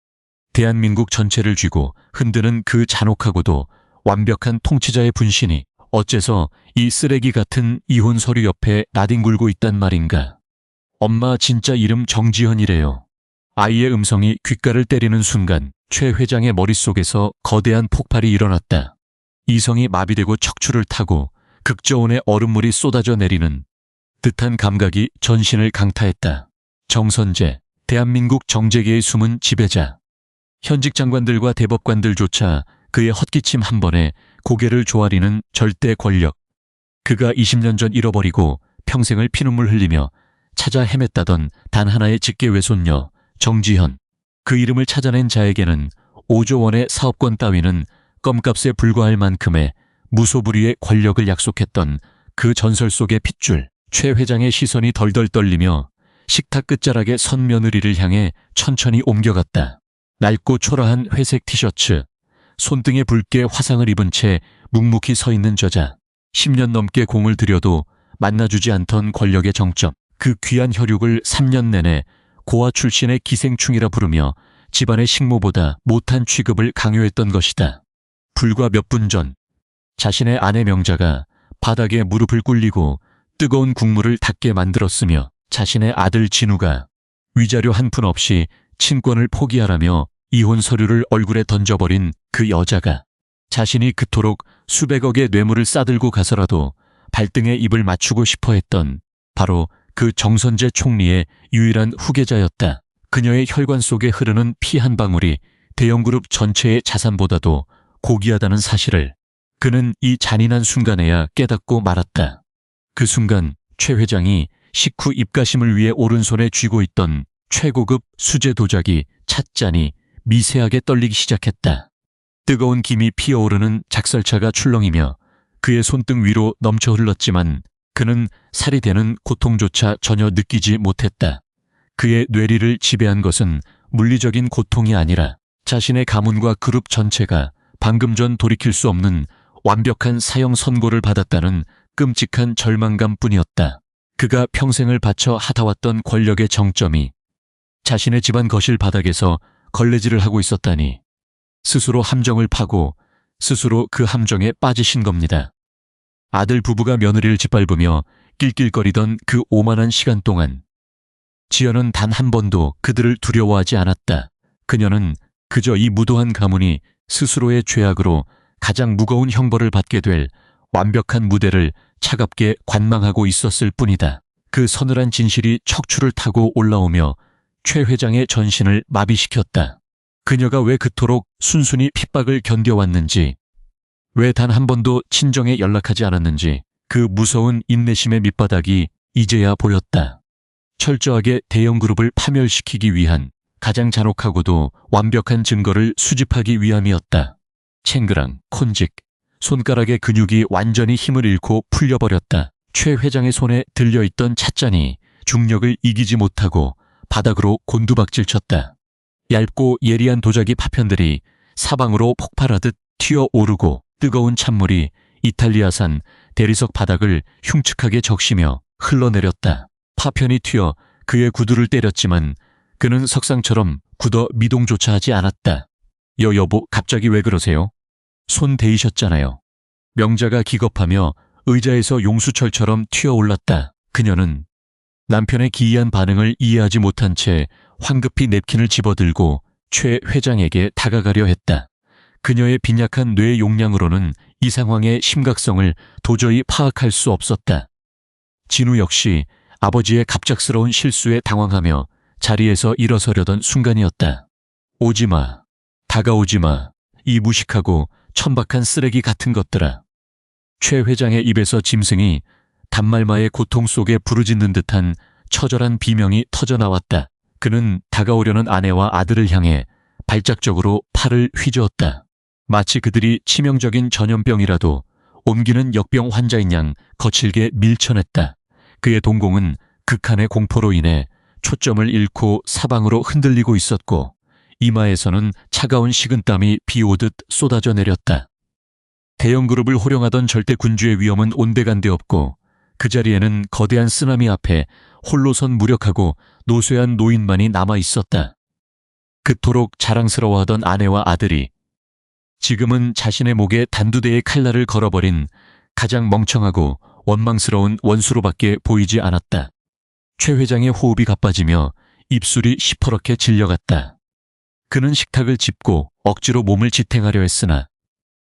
대한민국 전체를 쥐고 흔드는 그 잔혹하고도 완벽한 통치자의 분신이 어째서 이 쓰레기 같은 이혼 서류 옆에 나뒹굴고 있단 말인가. 엄마 진짜 이름 정지현이래요. 아이의 음성이 귓가를 때리는 순간 최 회장의 머릿속에서 거대한 폭발이 일어났다. 이성이 마비되고 척추를 타고 극저온의 얼음물이 쏟아져 내리는 듯한 감각이 전신을 강타했다. 정선재, 대한민국 정재계의 숨은 지배자. 현직 장관들과 대법관들조차 그의 헛기침 한 번에 고개를 조아리는 절대 권력. 그가 20년 전 잃어버리고 평생을 피눈물 흘리며 찾아 헤맸다던 단 하나의 직계 외손녀 정지현. 그 이름을 찾아낸 자에게는 5조 원의 사업권 따위는 껌값에 불과할 만큼의 무소불위의 권력을 약속했던 그 전설 속의 핏줄. 최 회장의 시선이 덜덜 떨리며 식탁 끝자락의 선 며느리를 향해 천천히 옮겨갔다. 낡고 초라한 회색 티셔츠, 손등에 붉게 화상을 입은 채 묵묵히 서 있는 저자. 10년 넘게 공을 들여도 만나주지 않던 권력의 정점, 그 귀한 혈육을 3년 내내 고아 출신의 기생충이라 부르며 집안의 식모보다 못한 취급을 강요했던 것이다. 불과 몇 분 전 자신의 아내 명자가 바닥에 무릎을 꿇리고 뜨거운 국물을 닦게 만들었으며 자신의 아들 진우가 위자료 한 푼 없이 친권을 포기하라며 이혼 서류를 얼굴에 던져버린 그 여자가 자신이 그토록 수백억의 뇌물을 싸들고 가서라도 발등에 입을 맞추고 싶어 했던 바로 그 정선재 총리의 유일한 후계자였다. 그녀의 혈관 속에 흐르는 피 한 방울이 대형그룹 전체의 자산보다도 고귀하다는 사실을 그는 이 잔인한 순간에야 깨닫고 말았다. 그 순간 최 회장이 식후 입가심을 위해 오른손에 쥐고 있던 최고급 수제 도자기 찻잔이 미세하게 떨리기 시작했다. 뜨거운 김이 피어오르는 작설차가 출렁이며 그의 손등 위로 넘쳐 흘렀지만 그는 살이 되는 고통조차 전혀 느끼지 못했다. 그의 뇌리를 지배한 것은 물리적인 고통이 아니라 자신의 가문과 그룹 전체가 방금 전 돌이킬 수 없는 완벽한 사형 선고를 받았다는 끔찍한 절망감뿐이었다. 그가 평생을 바쳐 하다왔던 권력의 정점이 자신의 집안 거실 바닥에서 걸레질을 하고 있었다니 스스로 함정을 파고 스스로 그 함정에 빠지신 겁니다. 아들 부부가 며느리를 짓밟으며 낄낄거리던 그 오만한 시간 동안 지연은 단 한 번도 그들을 두려워하지 않았다. 그녀는 그저 이 무도한 가문이 스스로의 죄악으로 가장 무거운 형벌을 받게 될 완벽한 무대를 차갑게 관망하고 있었을 뿐이다. 그 서늘한 진실이 척추를 타고 올라오며 최 회장의 전신을 마비시켰다. 그녀가 왜 그토록 순순히 핍박을 견뎌왔는지, 왜 단 한 번도 친정에 연락하지 않았는지 그 무서운 인내심의 밑바닥이 이제야 보였다. 철저하게 대형그룹을 파멸시키기 위한 가장 잔혹하고도 완벽한 증거를 수집하기 위함이었다. 챙그랑, 콘직, 손가락의 근육이 완전히 힘을 잃고 풀려버렸다. 최 회장의 손에 들려있던 찻잔이 중력을 이기지 못하고 바닥으로 곤두박질 쳤다. 얇고 예리한 도자기 파편들이 사방으로 폭발하듯 튀어오르고 뜨거운 찬물이 이탈리아산 대리석 바닥을 흉측하게 적시며 흘러내렸다. 파편이 튀어 그의 구두를 때렸지만 그는 석상처럼 굳어 미동조차 하지 않았다. 여보, 갑자기 왜 그러세요? 손 대이셨잖아요. 명자가 기겁하며 의자에서 용수철처럼 튀어올랐다. 그녀는 남편의 기이한 반응을 이해하지 못한 채 황급히 냅킨을 집어들고 최 회장에게 다가가려 했다. 그녀의 빈약한 뇌 용량으로는 이 상황의 심각성을 도저히 파악할 수 없었다. 진우 역시 아버지의 갑작스러운 실수에 당황하며 자리에서 일어서려던 순간이었다. 오지마, 다가오지마, 이 무식하고 천박한 쓰레기 같은 것들아. 최 회장의 입에서 짐승이 단말마의 고통 속에 부르짖는 듯한 처절한 비명이 터져나왔다. 그는 다가오려는 아내와 아들을 향해 발작적으로 팔을 휘저었다. 마치 그들이 치명적인 전염병이라도 옮기는 역병 환자인 양 거칠게 밀쳐냈다. 그의 동공은 극한의 공포로 인해 초점을 잃고 사방으로 흔들리고 있었고 이마에서는 차가운 식은땀이 비오듯 쏟아져 내렸다. 대형그룹을 호령하던 절대 군주의 위험은 온데간데 없고 그 자리에는 거대한 쓰나미 앞에 홀로 선 무력하고 노쇠한 노인만이 남아 있었다. 그토록 자랑스러워하던 아내와 아들이 지금은 자신의 목에 단두대의 칼날을 걸어버린 가장 멍청하고 원망스러운 원수로밖에 보이지 않았다. 최 회장의 호흡이 가빠지며 입술이 시퍼렇게 질려갔다. 그는 식탁을 짚고 억지로 몸을 지탱하려 했으나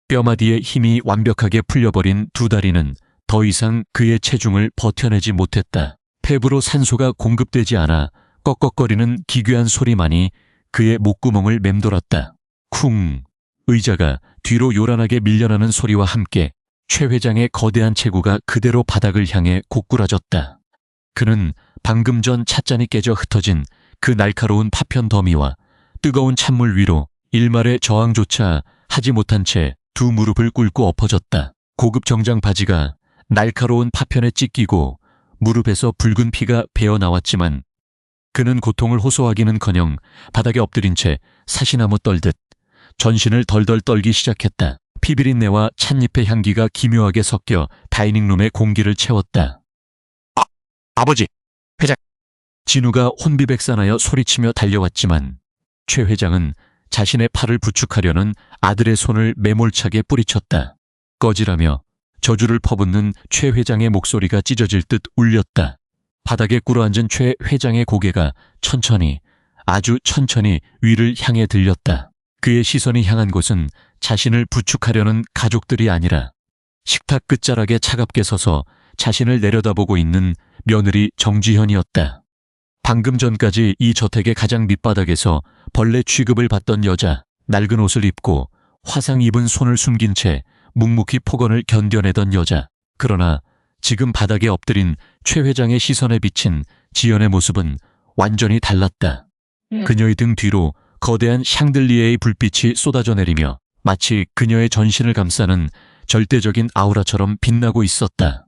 뼈마디에 힘이 완벽하게 풀려버린 두 다리는 더 이상 그의 체중을 버텨내지 못했다. 폐부로 산소가 공급되지 않아 꺽꺽거리는 기괴한 소리만이 그의 목구멍을 맴돌았다. 쿵! 의자가 뒤로 요란하게 밀려나는 소리와 함께 최 회장의 거대한 체구가 그대로 바닥을 향해 고꾸라졌다. 그는 방금 전 찻잔이 깨져 흩어진 그 날카로운 파편 더미와 뜨거운 찬물 위로 일말의 저항조차 하지 못한 채 두 무릎을 꿇고 엎어졌다. 고급 정장 바지가 날카로운 파편에 찢기고 무릎에서 붉은 피가 배어나왔지만 그는 고통을 호소하기는커녕 바닥에 엎드린 채 사시나무 떨듯 전신을 덜덜 떨기 시작했다. 피비린내와 찻잎의 향기가 기묘하게 섞여 다이닝룸의 공기를 채웠다. 아버지, 회장. 진우가 혼비백산하여 소리치며 달려왔지만 최 회장은 자신의 팔을 부축하려는 아들의 손을 매몰차게 뿌리쳤다. 꺼지라며 저주를 퍼붓는 최 회장의 목소리가 찢어질 듯 울렸다. 바닥에 꿇어앉은 최 회장의 고개가 천천히, 아주 천천히 위를 향해 들렸다. 그의 시선이 향한 곳은 자신을 부축하려는 가족들이 아니라 식탁 끝자락에 차갑게 서서 자신을 내려다보고 있는 며느리 정지현이었다. 방금 전까지 이 저택의 가장 밑바닥에서 벌레 취급을 받던 여자, 낡은 옷을 입고 화상 입은 손을 숨긴 채 묵묵히 폭언을 견뎌내던 여자. 그러나 지금 바닥에 엎드린 최 회장의 시선에 비친 지연의 모습은 완전히 달랐다. 그녀의 등 뒤로 거대한 샹들리에의 불빛이 쏟아져 내리며 마치 그녀의 전신을 감싸는 절대적인 아우라처럼 빛나고 있었다.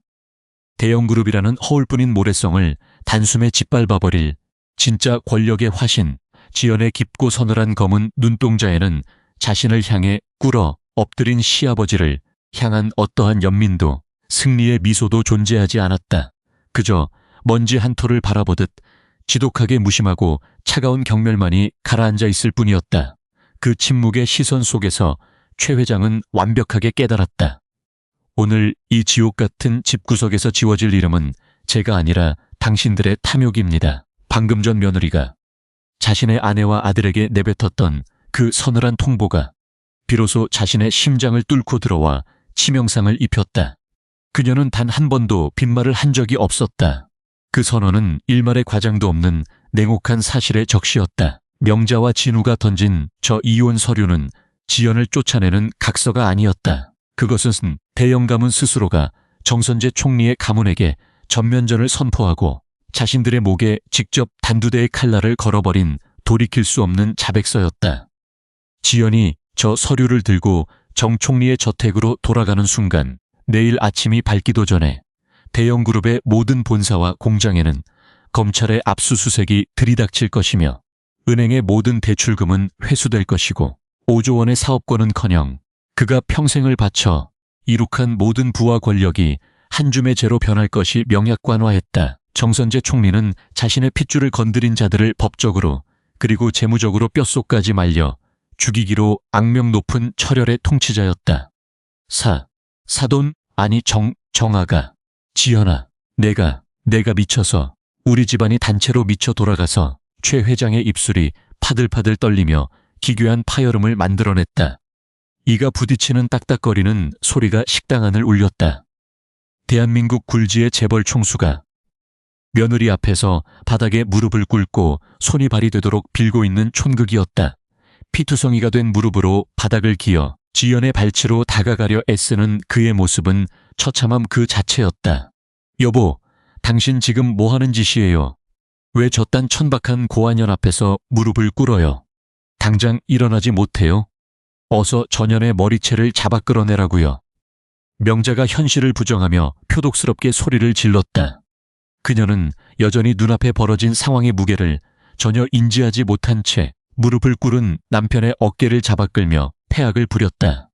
대형그룹이라는 허울뿐인 모래성을 단숨에 짓밟아버릴 진짜 권력의 화신, 지연의 깊고 서늘한 검은 눈동자에는 자신을 향해 꿇어 엎드린 시아버지를 향한 어떠한 연민도 승리의 미소도 존재하지 않았다. 그저 먼지 한 톨을 바라보듯 지독하게 무심하고 차가운 경멸만이 가라앉아 있을 뿐이었다. 그 침묵의 시선 속에서 최 회장은 완벽하게 깨달았다. 오늘 이 지옥 같은 집구석에서 지워질 이름은 제가 아니라 당신들의 탐욕입니다. 방금 전 며느리가 자신의 아내와 아들에게 내뱉었던 그 서늘한 통보가 비로소 자신의 심장을 뚫고 들어와 치명상을 입혔다. 그녀는 단 한 번도 빈말을 한 적이 없었다. 그 선언은 일말의 과장도 없는 냉혹한 사실의 적시였다. 명자와 진우가 던진 저 이혼 서류는 지연을 쫓아내는 각서가 아니었다. 그것은 대영 가문 스스로가 정선재 총리의 가문에게 전면전을 선포하고 자신들의 목에 직접 단두대의 칼날을 걸어버린 돌이킬 수 없는 자백서였다. 지연이 저 서류를 들고 정 총리의 저택으로 돌아가는 순간 내일 아침이 밝기도 전에 대형그룹의 모든 본사와 공장에는 검찰의 압수수색이 들이닥칠 것이며 은행의 모든 대출금은 회수될 것이고 5조 원의 사업권은커녕 그가 평생을 바쳐 이룩한 모든 부와 권력이 한 줌의 재로 변할 것이 명약관화했다. 정선재 총리는 자신의 핏줄을 건드린 자들을 법적으로 그리고 재무적으로 뼛속까지 말려 죽이기로 악명 높은 철혈의 통치자였다. 사돈, 아니 정아가, 지연아, 내가 미쳐서 우리 집안이 단체로 미쳐 돌아가서 최 회장의 입술이 파들파들 떨리며 기괴한 파열음을 만들어냈다. 이가 부딪히는 딱딱거리는 소리가 식당 안을 울렸다. 대한민국 굴지의 재벌 총수가 며느리 앞에서 바닥에 무릎을 꿇고 손이 발이 되도록 빌고 있는 촌극이었다. 피투성이가 된 무릎으로 바닥을 기어 지연의 발치로 다가가려 애쓰는 그의 모습은 처참함 그 자체였다. 여보, 당신 지금 뭐하는 짓이에요? 왜 저딴 천박한 고아년 앞에서 무릎을 꿇어요? 당장 일어나지 못해요? 어서 전연의 머리채를 잡아 끌어내라고요. 명자가 현실을 부정하며 표독스럽게 소리를 질렀다. 그녀는 여전히 눈앞에 벌어진 상황의 무게를 전혀 인지하지 못한 채 무릎을 꿇은 남편의 어깨를 잡아 끌며 패악을 부렸다.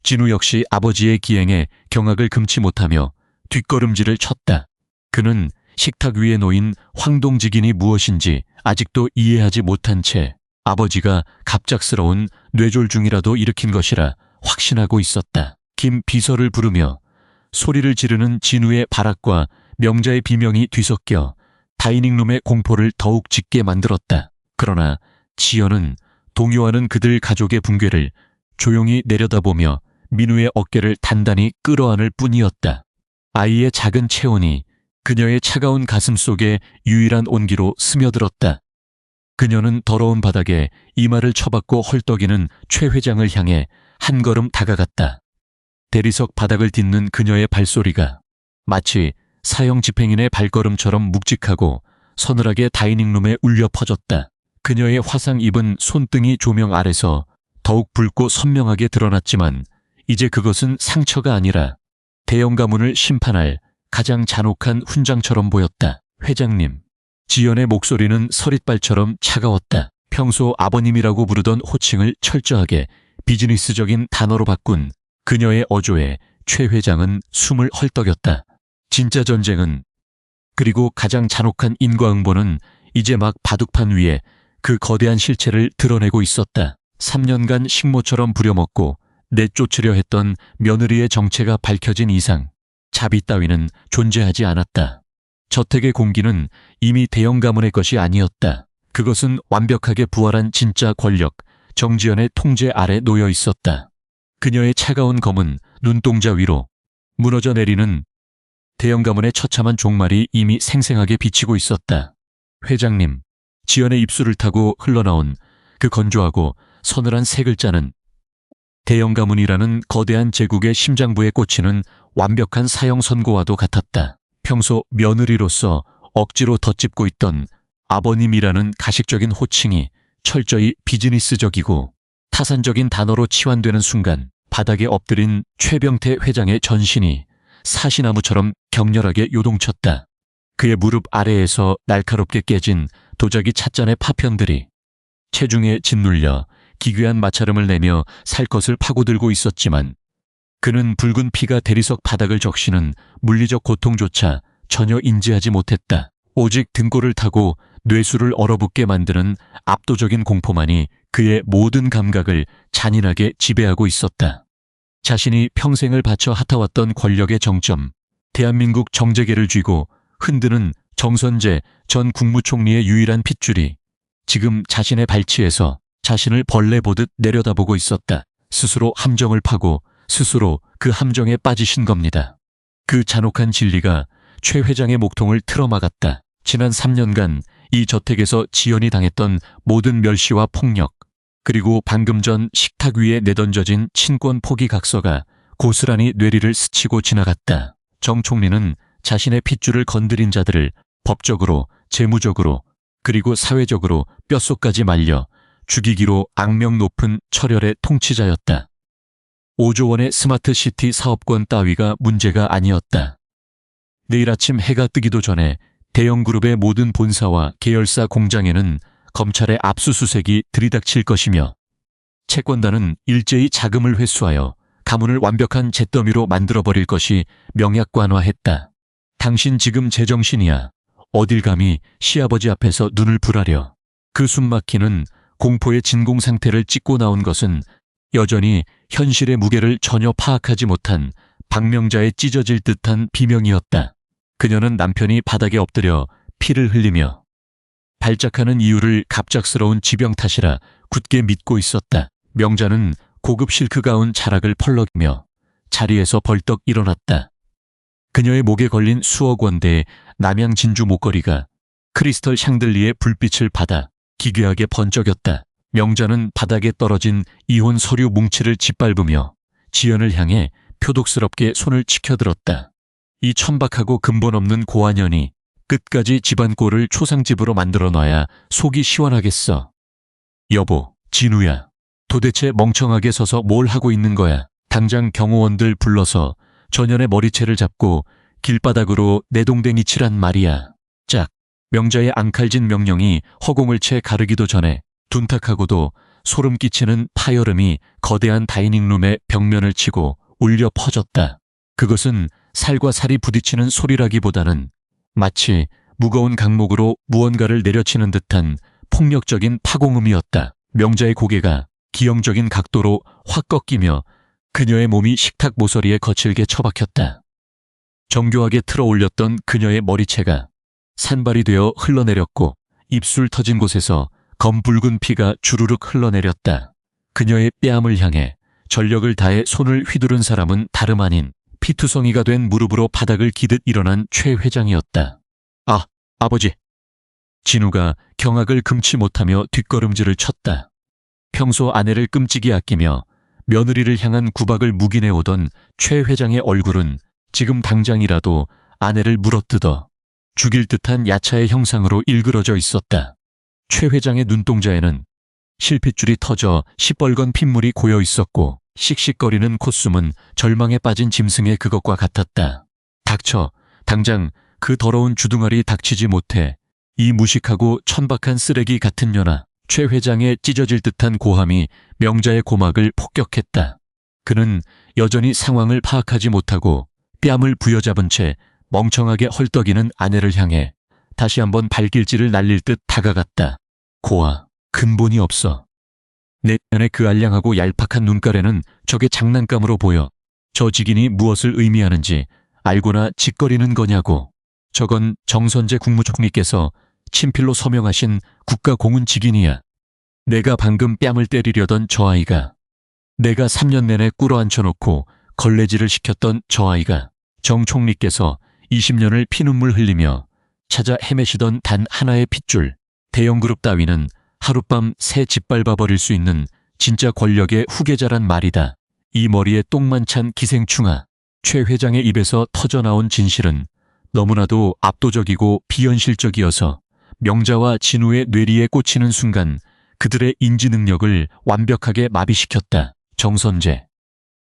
진우 역시 아버지의 기행에 경악을 금치 못하며 뒷걸음질을 쳤다. 그는 식탁 위에 놓인 황동직인이 무엇인지 아직도 이해하지 못한 채 아버지가 갑작스러운 뇌졸중이라도 일으킨 것이라 확신하고 있었다. 김 비서를 부르며 소리를 지르는 진우의 발악과 명자의 비명이 뒤섞여 다이닝룸의 공포를 더욱 짙게 만들었다. 그러나 지연은 동요하는 그들 가족의 붕괴를 조용히 내려다보며 민우의 어깨를 단단히 끌어안을 뿐이었다. 아이의 작은 체온이 그녀의 차가운 가슴 속에 유일한 온기로 스며들었다. 그녀는 더러운 바닥에 이마를 처박고 헐떡이는 최 회장을 향해 한 걸음 다가갔다. 대리석 바닥을 딛는 그녀의 발소리가 마치 사형 집행인의 발걸음처럼 묵직하고 서늘하게 다이닝룸에 울려 퍼졌다. 그녀의 화상 입은 손등이 조명 아래서 더욱 붉고 선명하게 드러났지만 이제 그것은 상처가 아니라 대형 가문을 심판할 가장 잔혹한 훈장처럼 보였다. 회장님. 지연의 목소리는 서릿발처럼 차가웠다. 평소 아버님이라고 부르던 호칭을 철저하게 비즈니스적인 단어로 바꾼 그녀의 어조에 최 회장은 숨을 헐떡였다. 진짜 전쟁은 그리고 가장 잔혹한 인과응보는 이제 막 바둑판 위에 그 거대한 실체를 드러내고 있었다. 3년간 식모처럼 부려먹고 내쫓으려 했던 며느리의 정체가 밝혀진 이상 자비 따위는 존재하지 않았다. 저택의 공기는 이미 대형 가문의 것이 아니었다. 그것은 완벽하게 부활한 진짜 권력, 정지연의 통제 아래 놓여 있었다. 그녀의 차가운 검은 눈동자 위로 무너져 내리는 대형 가문의 처참한 종말이 이미 생생하게 비치고 있었다. 회장님, 지연의 입술을 타고 흘러나온 그 건조하고 서늘한 세 글자는 대형 가문이라는 거대한 제국의 심장부에 꽂히는 완벽한 사형 선고와도 같았다. 평소 며느리로서 억지로 덧짚고 있던 아버님이라는 가식적인 호칭이 철저히 비즈니스적이고 타산적인 단어로 치환되는 순간 바닥에 엎드린 최병태 회장의 전신이 사시나무처럼 격렬하게 요동쳤다. 그의 무릎 아래에서 날카롭게 깨진 도자기 찻잔의 파편들이 체중에 짓눌려 기괴한 마찰음을 내며 살 것을 파고들고 있었지만 그는 붉은 피가 대리석 바닥을 적시는 물리적 고통조차 전혀 인지하지 못했다. 오직 등골을 타고 뇌수를 얼어붙게 만드는 압도적인 공포만이 그의 모든 감각을 잔인하게 지배하고 있었다. 자신이 평생을 바쳐 핫아왔던 권력의 정점, 대한민국 정재계를 쥐고 흔드는 정선재 전 국무총리의 유일한 핏줄이 지금 자신의 발치에서 자신을 벌레 보듯 내려다보고 있었다. 스스로 함정을 파고 스스로 그 함정에 빠지신 겁니다. 그 잔혹한 진리가 최 회장의 목통을 틀어막았다. 지난 3년간 이 저택에서 지연이 당했던 모든 멸시와 폭력, 그리고 방금 전 식탁 위에 내던져진 친권 포기 각서가 고스란히 뇌리를 스치고 지나갔다. 정 총리는 자신의 핏줄을 건드린 자들을 법적으로, 재무적으로, 그리고 사회적으로 뼛속까지 말려 죽이기로 악명 높은 철혈의 통치자였다. 5조 원의 스마트시티 사업권 따위가 문제가 아니었다. 내일 아침 해가 뜨기도 전에 대형 그룹의 모든 본사와 계열사 공장에는 검찰의 압수수색이 들이닥칠 것이며 채권단은 일제히 자금을 회수하여 가문을 완벽한 잿더미로 만들어버릴 것이 명약관화했다. 당신 지금 제정신이야. 어딜 감히 시아버지 앞에서 눈을 부라려. 그 숨막히는 공포의 진공 상태를 찍고 나온 것은 여전히 현실의 무게를 전혀 파악하지 못한 박명자의 찢어질 듯한 비명이었다. 그녀는 남편이 바닥에 엎드려 피를 흘리며 발작하는 이유를 갑작스러운 지병 탓이라 굳게 믿고 있었다. 명자는 고급 실크 가운 자락을 펄럭이며 자리에서 벌떡 일어났다. 그녀의 목에 걸린 수억 원대의 남양 진주 목걸이가 크리스털 샹들리의 불빛을 받아 기괴하게 번쩍였다. 명자는 바닥에 떨어진 이혼 서류 뭉치를 짓밟으며 지연을 향해 표독스럽게 손을 치켜들었다. 이 천박하고 근본 없는 고아년이 끝까지 집안 꼴을 초상집으로 만들어 놔야 속이 시원하겠어. 여보, 진우야. 도대체 멍청하게 서서 뭘 하고 있는 거야. 당장 경호원들 불러서 전연의 머리채를 잡고 길바닥으로 내동댕이 치란 말이야. 짝. 명자의 앙칼진 명령이 허공을 채 가르기도 전에 둔탁하고도 소름 끼치는 파열음이 거대한 다이닝룸의 벽면을 치고 울려 퍼졌다. 그것은 살과 살이 부딪히는 소리라기보다는 마치 무거운 강목으로 무언가를 내려치는 듯한 폭력적인 파공음이었다. 명자의 고개가 기형적인 각도로 확 꺾이며 그녀의 몸이 식탁 모서리에 거칠게 처박혔다. 정교하게 틀어 올렸던 그녀의 머리채가 산발이 되어 흘러내렸고 입술 터진 곳에서 검붉은 피가 주르륵 흘러내렸다. 그녀의 뺨을 향해 전력을 다해 손을 휘두른 사람은 다름 아닌 피투성이가 된 무릎으로 바닥을 기듯 일어난 최 회장이었다. 아, 아버지. 진우가 경악을 금치 못하며 뒷걸음질을 쳤다. 평소 아내를 끔찍이 아끼며 며느리를 향한 구박을 묵인해 오던 최 회장의 얼굴은 지금 당장이라도 아내를 물어뜯어 죽일 듯한 야차의 형상으로 일그러져 있었다. 최 회장의 눈동자에는 실핏줄이 터져 시뻘건 핏물이 고여 있었고 씩씩거리는 콧숨은 절망에 빠진 짐승의 그것과 같았다. 닥쳐, 당장 그 더러운 주둥아리 닥치지 못해. 이 무식하고 천박한 쓰레기 같은 년아. 최 회장의 찢어질 듯한 고함이 명자의 고막을 폭격했다. 그는 여전히 상황을 파악하지 못하고 뺨을 부여잡은 채 멍청하게 헐떡이는 아내를 향해 다시 한번 발길질을 날릴 듯 다가갔다. 고아, 근본이 없어. 내 면의 그 알량하고 얄팍한 눈가래는 저게 장난감으로 보여. 저 직인이 무엇을 의미하는지 알고나 짓거리는 거냐고. 저건 정선재 국무총리께서 친필로 서명하신 국가공훈 직인이야. 내가 방금 뺨을 때리려던 저 아이가, 내가 3년 내내 꿇어앉혀놓고 걸레질을 시켰던 저 아이가, 정 총리께서 20년을 피눈물 흘리며 찾아 헤매시던 단 하나의 핏줄, 대형그룹 따위는 하룻밤 새 짓밟아버릴 수 있는 진짜 권력의 후계자란 말이다. 이 머리에 똥만 찬 기생충아. 최 회장의 입에서 터져나온 진실은 너무나도 압도적이고 비현실적이어서 명자와 진우의 뇌리에 꽂히는 순간 그들의 인지 능력을 완벽하게 마비시켰다. 정선재.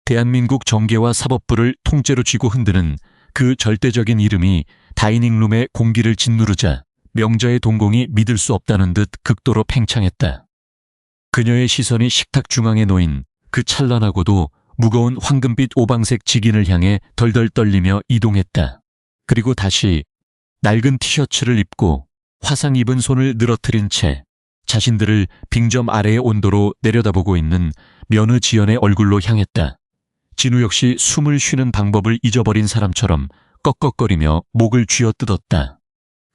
대한민국 정계와 사법부를 통째로 쥐고 흔드는 그 절대적인 이름이 다이닝룸의 공기를 짓누르자 명자의 동공이 믿을 수 없다는 듯 극도로 팽창했다. 그녀의 시선이 식탁 중앙에 놓인 그 찬란하고도 무거운 황금빛 오방색 직인을 향해 덜덜 떨리며 이동했다. 그리고 다시 낡은 티셔츠를 입고 화상 입은 손을 늘어뜨린 채 자신들을 빙점 아래의 온도로 내려다보고 있는 며느 지연의 얼굴로 향했다. 진우 역시 숨을 쉬는 방법을 잊어버린 사람처럼 꺽꺽거리며 목을 쥐어뜯었다.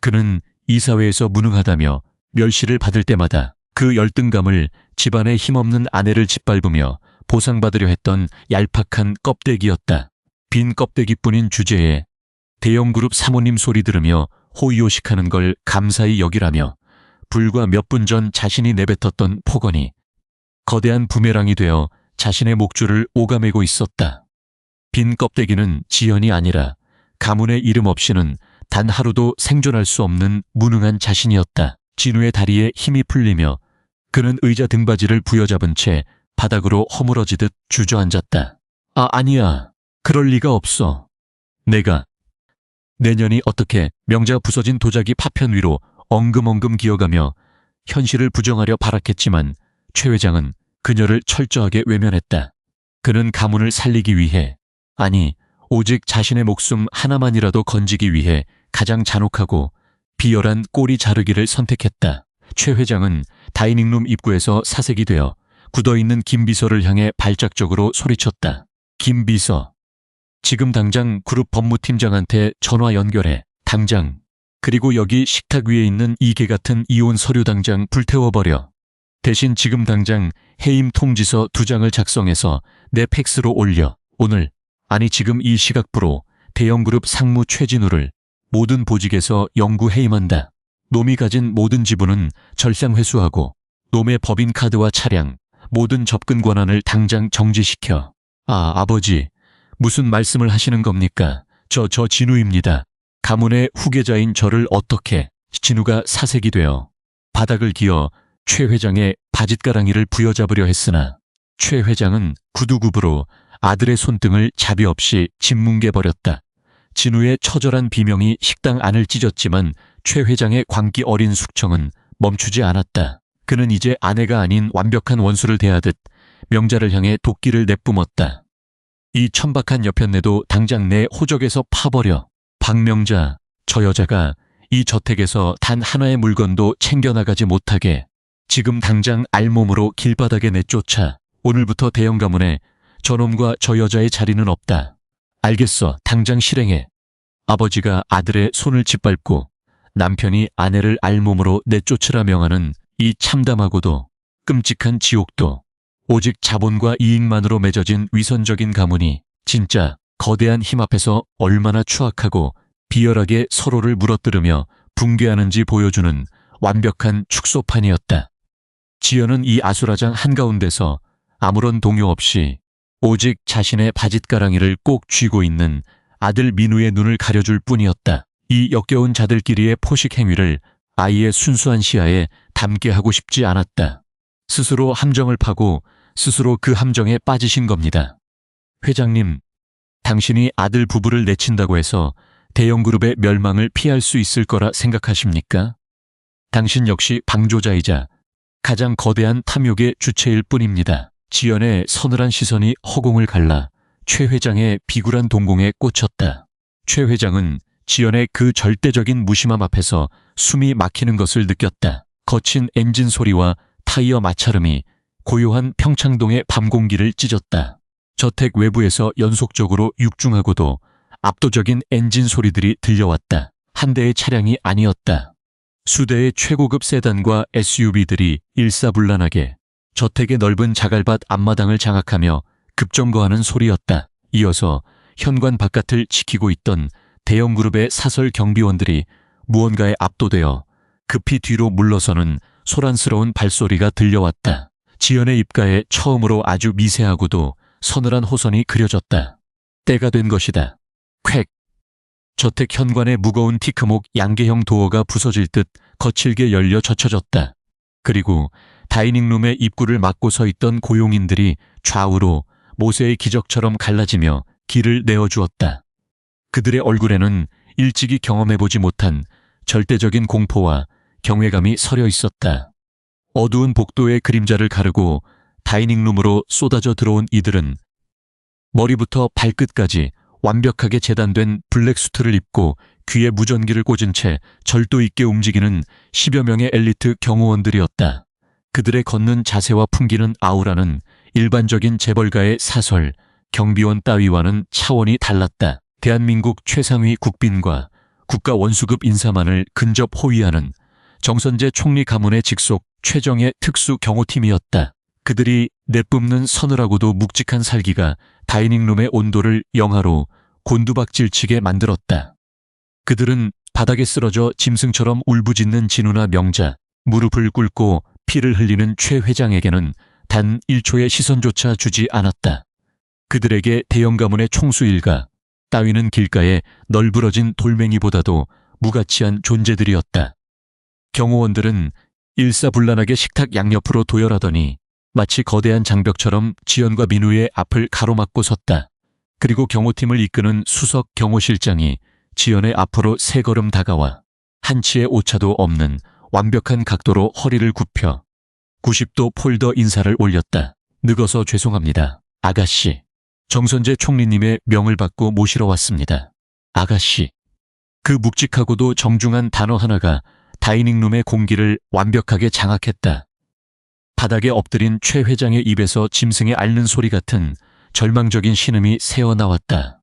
그는 이 사회에서 무능하다며 멸시를 받을 때마다 그 열등감을 집안의 힘없는 아내를 짓밟으며 보상받으려 했던 얄팍한 껍데기였다. 빈 껍데기뿐인 주제에 대형그룹 사모님 소리 들으며 호의호식하는 걸 감사히 여기라며 불과 몇 분 전 자신이 내뱉었던 폭언이 거대한 부메랑이 되어 자신의 목줄을 오가매고 있었다. 빈 껍데기는 지연이 아니라 가문의 이름 없이는 단 하루도 생존할 수 없는 무능한 자신이었다. 진우의 다리에 힘이 풀리며 그는 의자 등받이를 부여잡은 채 바닥으로 허물어지듯 주저앉았다. 아니야. 그럴 리가 없어. 내년이 어떻게. 명자가 부서진 도자기 파편 위로 엉금엉금 기어가며 현실을 부정하려 발악했지만 최 회장은 그녀를 철저하게 외면했다. 그는 가문을 살리기 위해, 아니 오직 자신의 목숨 하나만이라도 건지기 위해 가장 잔혹하고 비열한 꼬리 자르기를 선택했다. 최 회장은 다이닝룸 입구에서 사색이 되어 굳어있는 김 비서를 향해 발작적으로 소리쳤다. 김 비서, 지금 당장 그룹 법무팀장한테 전화 연결해. 당장. 그리고 여기 식탁 위에 있는 이 개 같은 이혼 서류 당장 불태워버려. 대신 지금 당장 해임 통지서 2장을 작성해서 내 팩스로 올려. 오늘, 아니 지금 이 시각부로 대형그룹 상무 최진우를 모든 보직에서 영구 해임한다. 놈이 가진 모든 지분은 절상 회수하고 놈의 법인카드와 차량, 모든 접근 권한을 당장 정지시켜. 아버지, 무슨 말씀을 하시는 겁니까? 저 진우입니다. 가문의 후계자인 저를 어떻게. 진우가 사색이 되어 바닥을 기어 최 회장의 바짓가랑이를 부여잡으려 했으나 최 회장은 구두굽으로 아들의 손등을 자비 없이 짓뭉개버렸다. 진우의 처절한 비명이 식당 안을 찢었지만 최 회장의 광기 어린 숙청은 멈추지 않았다. 그는 이제 아내가 아닌 완벽한 원수를 대하듯 명자를 향해 도끼를 내뿜었다. 이 천박한 여편네도 당장 내 호적에서 파버려. 박명자, 저 여자가 이 저택에서 단 하나의 물건도 챙겨나가지 못하게 지금 당장 알몸으로 길바닥에 내쫓아. 오늘부터 대형 가문에 저놈과 저 여자의 자리는 없다. 알겠어. 당장 실행해. 아버지가 아들의 손을 짓밟고 남편이 아내를 알몸으로 내쫓으라 명하는 이 참담하고도 끔찍한 지옥도 오직 자본과 이익만으로 맺어진 위선적인 가문이 진짜 거대한 힘 앞에서 얼마나 추악하고 비열하게 서로를 물어뜯으며 붕괴하는지 보여주는 완벽한 축소판이었다. 지연은 이 아수라장 한가운데서 아무런 동요 없이 오직 자신의 바짓가랑이를 꼭 쥐고 있는 아들 민우의 눈을 가려줄 뿐이었다. 이 역겨운 자들끼리의 포식 행위를 아이의 순수한 시야에 담게 하고 싶지 않았다. 스스로 함정을 파고 스스로 그 함정에 빠지신 겁니다. 회장님, 당신이 아들 부부를 내친다고 해서 대형그룹의 멸망을 피할 수 있을 거라 생각하십니까? 당신 역시 방조자이자 가장 거대한 탐욕의 주체일 뿐입니다. 지연의 서늘한 시선이 허공을 갈라 최 회장의 비굴한 동공에 꽂혔다. 최 회장은 지연의 그 절대적인 무심함 앞에서 숨이 막히는 것을 느꼈다. 거친 엔진 소리와 타이어 마찰음이 고요한 평창동의 밤 공기를 찢었다. 저택 외부에서 연속적으로 육중하고도 압도적인 엔진 소리들이 들려왔다. 한 대의 차량이 아니었다. 수대의 최고급 세단과 SUV들이 일사불란하게 저택의 넓은 자갈밭 앞마당을 장악하며 급정거하는 소리였다. 이어서 현관 바깥을 지키고 있던 대형 그룹의 사설 경비원들이 무언가에 압도되어 급히 뒤로 물러서는 소란스러운 발소리가 들려왔다. 지연의 입가에 처음으로 아주 미세하고도 서늘한 호선이 그려졌다. 때가 된 것이다. 쾌! 저택 현관의 무거운 티크목 양계형 도어가 부서질 듯 거칠게 열려 젖혀졌다. 그리고 다이닝룸의 입구를 막고 서 있던 고용인들이 좌우로 모세의 기적처럼 갈라지며 길을 내어주었다. 그들의 얼굴에는 일찍이 경험해보지 못한 절대적인 공포와 경외감이 서려 있었다. 어두운 복도의 그림자를 가르고 다이닝룸으로 쏟아져 들어온 이들은 머리부터 발끝까지 완벽하게 재단된 블랙 수트를 입고 귀에 무전기를 꽂은 채 절도 있게 움직이는 10여 명의 엘리트 경호원들이었다. 그들의 걷는 자세와 풍기는 아우라는 일반적인 재벌가의 사설, 경비원 따위와는 차원이 달랐다. 대한민국 최상위 국빈과 국가 원수급 인사만을 근접 호위하는 정선재 총리 가문의 직속 최정예 특수 경호팀이었다. 그들이 내뿜는 서늘하고도 묵직한 살기가 다이닝룸의 온도를 영하로 곤두박질치게 만들었다. 그들은 바닥에 쓰러져 짐승처럼 울부짖는 진우나 명자, 무릎을 꿇고 피를 흘리는 최 회장에게는 단 1초의 시선조차 주지 않았다. 그들에게 대형 가문의 총수일가 따위는 길가에 널브러진 돌멩이보다도 무가치한 존재들이었다. 경호원들은 일사불란하게 식탁 양옆으로 도열하더니 마치 거대한 장벽처럼 지연과 민우의 앞을 가로막고 섰다. 그리고 경호팀을 이끄는 수석 경호실장이 지연의 앞으로 세 걸음 다가와 한치의 오차도 없는 완벽한 각도로 허리를 굽혀 90도 폴더 인사를 올렸다. 늙어서 죄송합니다. 아가씨. 정선재 총리님의 명을 받고 모시러 왔습니다. 아가씨. 그 묵직하고도 정중한 단어 하나가 다이닝룸의 공기를 완벽하게 장악했다. 바닥에 엎드린 최 회장의 입에서 짐승의 앓는 소리 같은 절망적인 신음이 새어나왔다.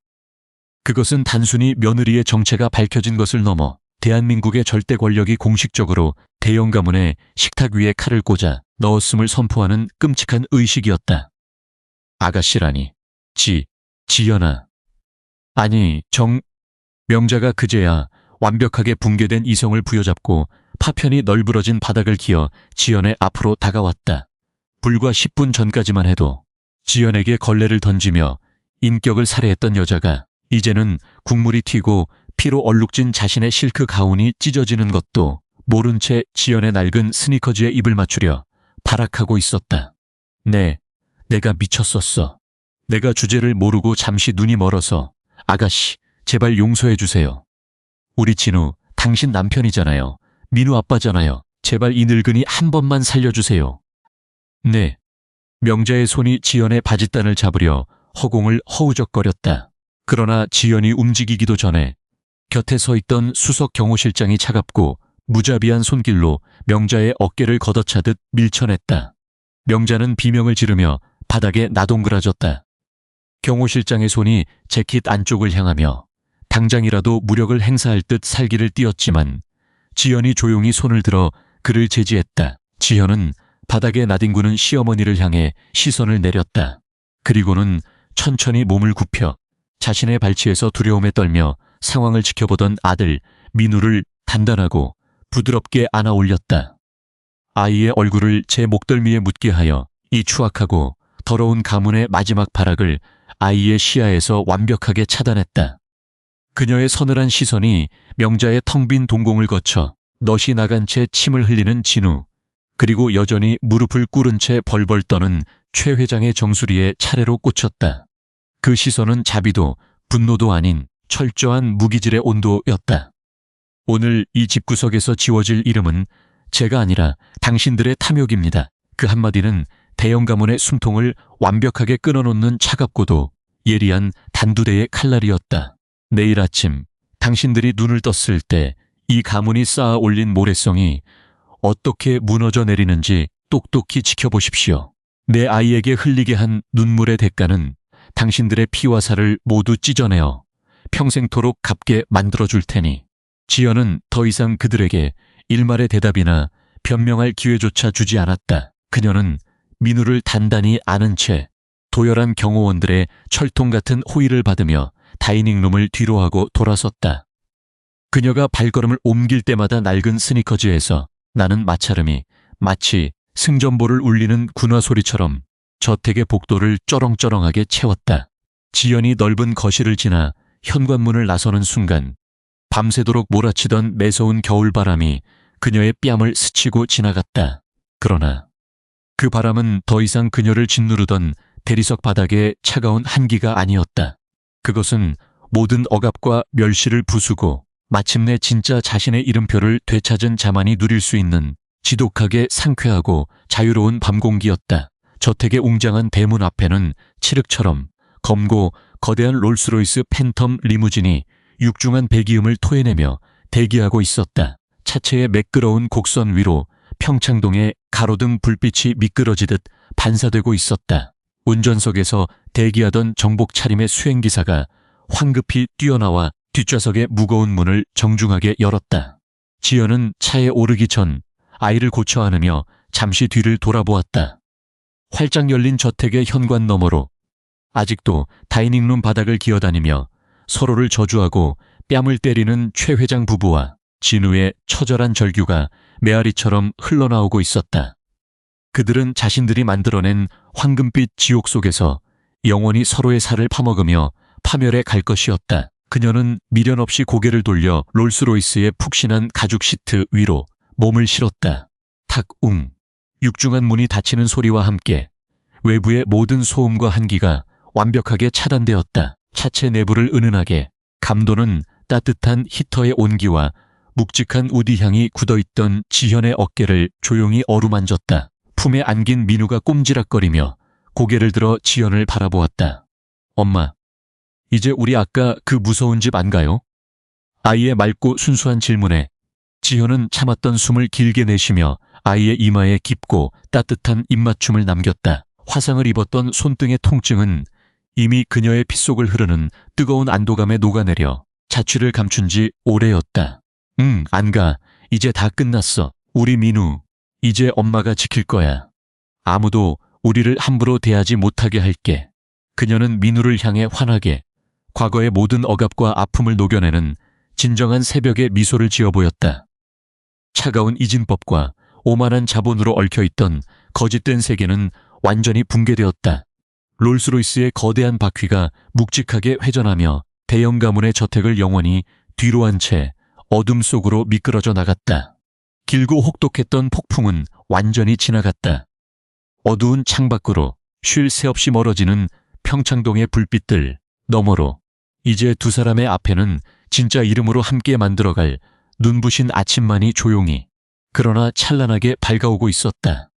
그것은 단순히 며느리의 정체가 밝혀진 것을 넘어 대한민국의 절대 권력이 공식적으로 대형 가문의 식탁 위에 칼을 꽂아 넣었음을 선포하는 끔찍한 의식이었다. 아가씨라니. 지연아. 아니, 명자가 그제야 완벽하게 붕괴된 이성을 부여잡고 파편이 널브러진 바닥을 기어 지연의 앞으로 다가왔다. 불과 10분 전까지만 해도 지연에게 걸레를 던지며 인격을 살해했던 여자가 이제는 국물이 튀고 피로 얼룩진 자신의 실크 가운이 찢어지는 것도 모른 채 지연의 낡은 스니커즈에 입을 맞추려 발악하고 있었다. 내가 미쳤었어. 내가 주제를 모르고 잠시 눈이 멀어서. 아가씨, 제발 용서해 주세요. 우리 진우, 당신 남편이잖아요. 민우 아빠잖아요. 제발 이 늙은이 한 번만 살려주세요. 네. 명자의 손이 지연의 바짓단을 잡으려 허공을 허우적거렸다. 그러나 지연이 움직이기도 전에 곁에 서 있던 수석 경호실장이 차갑고 무자비한 손길로 명자의 어깨를 걷어차듯 밀쳐냈다. 명자는 비명을 지르며 바닥에 나동그라졌다. 경호실장의 손이 재킷 안쪽을 향하며 당장이라도 무력을 행사할 듯 살기를 띄었지만 지연이 조용히 손을 들어 그를 제지했다. 지연은 바닥에 나뒹구는 시어머니를 향해 시선을 내렸다. 그리고는 천천히 몸을 굽혀 자신의 발치에서 두려움에 떨며 상황을 지켜보던 아들 민우를 단단하고 부드럽게 안아 올렸다. 아이의 얼굴을 제 목덜미에 묻게 하여 이 추악하고 더러운 가문의 마지막 발악을 아이의 시야에서 완벽하게 차단했다. 그녀의 서늘한 시선이 명자의 텅 빈 동공을 거쳐 넛이 나간 채 침을 흘리는 진우, 그리고 여전히 무릎을 꿇은 채 벌벌 떠는 최 회장의 정수리에 차례로 꽂혔다. 그 시선은 자비도 분노도 아닌 철저한 무기질의 온도였다. 오늘 이 집구석에서 지워질 이름은 제가 아니라 당신들의 탐욕입니다. 그 한마디는 대형 가문의 숨통을 완벽하게 끊어놓는 차갑고도 예리한 단두대의 칼날이었다. 내일 아침 당신들이 눈을 떴을 때 이 가문이 쌓아 올린 모래성이 어떻게 무너져 내리는지 똑똑히 지켜보십시오. 내 아이에게 흘리게 한 눈물의 대가는 당신들의 피와 살을 모두 찢어내어 평생토록 갚게 만들어줄 테니. 지연은 더 이상 그들에게 일말의 대답이나 변명할 기회조차 주지 않았다. 그녀는 민우를 단단히 아는 채 도열한 경호원들의 철통 같은 호의를 받으며 다이닝룸을 뒤로하고 돌아섰다. 그녀가 발걸음을 옮길 때마다 낡은 스니커즈에서 나는 마찰음이 마치 승전보를 울리는 군화 소리처럼 저택의 복도를 쩌렁쩌렁하게 채웠다. 지연이 넓은 거실을 지나 현관문을 나서는 순간 밤새도록 몰아치던 매서운 겨울바람이 그녀의 뺨을 스치고 지나갔다. 그러나 그 바람은 더 이상 그녀를 짓누르던 대리석 바닥의 차가운 한기가 아니었다. 그것은 모든 억압과 멸시를 부수고 마침내 진짜 자신의 이름표를 되찾은 자만이 누릴 수 있는 지독하게 상쾌하고 자유로운 밤 공기였다. 저택의 웅장한 대문 앞에는 칠흑처럼 검고 거대한 롤스로이스 팬텀 리무진이 육중한 배기음을 토해내며 대기하고 있었다. 차체의 매끄러운 곡선 위로 평창동의 가로등 불빛이 미끄러지듯 반사되고 있었다. 운전석에서 대기하던 정복 차림의 수행기사가 황급히 뛰어나와 뒷좌석의 무거운 문을 정중하게 열었다. 지연은 차에 오르기 전 아이를 고쳐 안으며 잠시 뒤를 돌아보았다. 활짝 열린 저택의 현관 너머로 아직도 다이닝룸 바닥을 기어다니며 서로를 저주하고 뺨을 때리는 최 회장 부부와 진우의 처절한 절규가 메아리처럼 흘러나오고 있었다. 그들은 자신들이 만들어낸 황금빛 지옥 속에서 영원히 서로의 살을 파먹으며 파멸해 갈 것이었다. 그녀는 미련 없이 고개를 돌려 롤스로이스의 푹신한 가죽 시트 위로 몸을 실었다. 탁웅. 육중한 문이 닫히는 소리와 함께 외부의 모든 소음과 한기가 완벽하게 차단되었다. 차체 내부를 은은하게 감도는 따뜻한 히터의 온기와 묵직한 우디향이 굳어있던 지현의 어깨를 조용히 어루만졌다. 품에 안긴 민우가 꼼지락거리며 고개를 들어 지연을 바라보았다. 엄마, 이제 우리 아까 그 무서운 집 안 가요? 아이의 맑고 순수한 질문에 지현은 참았던 숨을 길게 내쉬며 아이의 이마에 깊고 따뜻한 입맞춤을 남겼다. 화상을 입었던 손등의 통증은 이미 그녀의 핏속을 흐르는 뜨거운 안도감에 녹아내려 자취를 감춘 지 오래였다. 안 가. 이제 다 끝났어. 우리 민우, 이제 엄마가 지킬 거야. 아무도 우리를 함부로 대하지 못하게 할게. 그녀는 민우를 향해 환하게 과거의 모든 억압과 아픔을 녹여내는 진정한 새벽의 미소를 지어 보였다. 차가운 이진법과 오만한 자본으로 얽혀있던 거짓된 세계는 완전히 붕괴되었다. 롤스로이스의 거대한 바퀴가 묵직하게 회전하며 대형 가문의 저택을 영원히 뒤로 한 채 어둠 속으로 미끄러져 나갔다. 길고 혹독했던 폭풍은 완전히 지나갔다. 어두운 창밖으로 쉴 새 없이 멀어지는 평창동의 불빛들 너머로 이제 두 사람의 앞에는 진짜 이름으로 함께 만들어갈 눈부신 아침만이 조용히 그러나 찬란하게 밝아오고 있었다.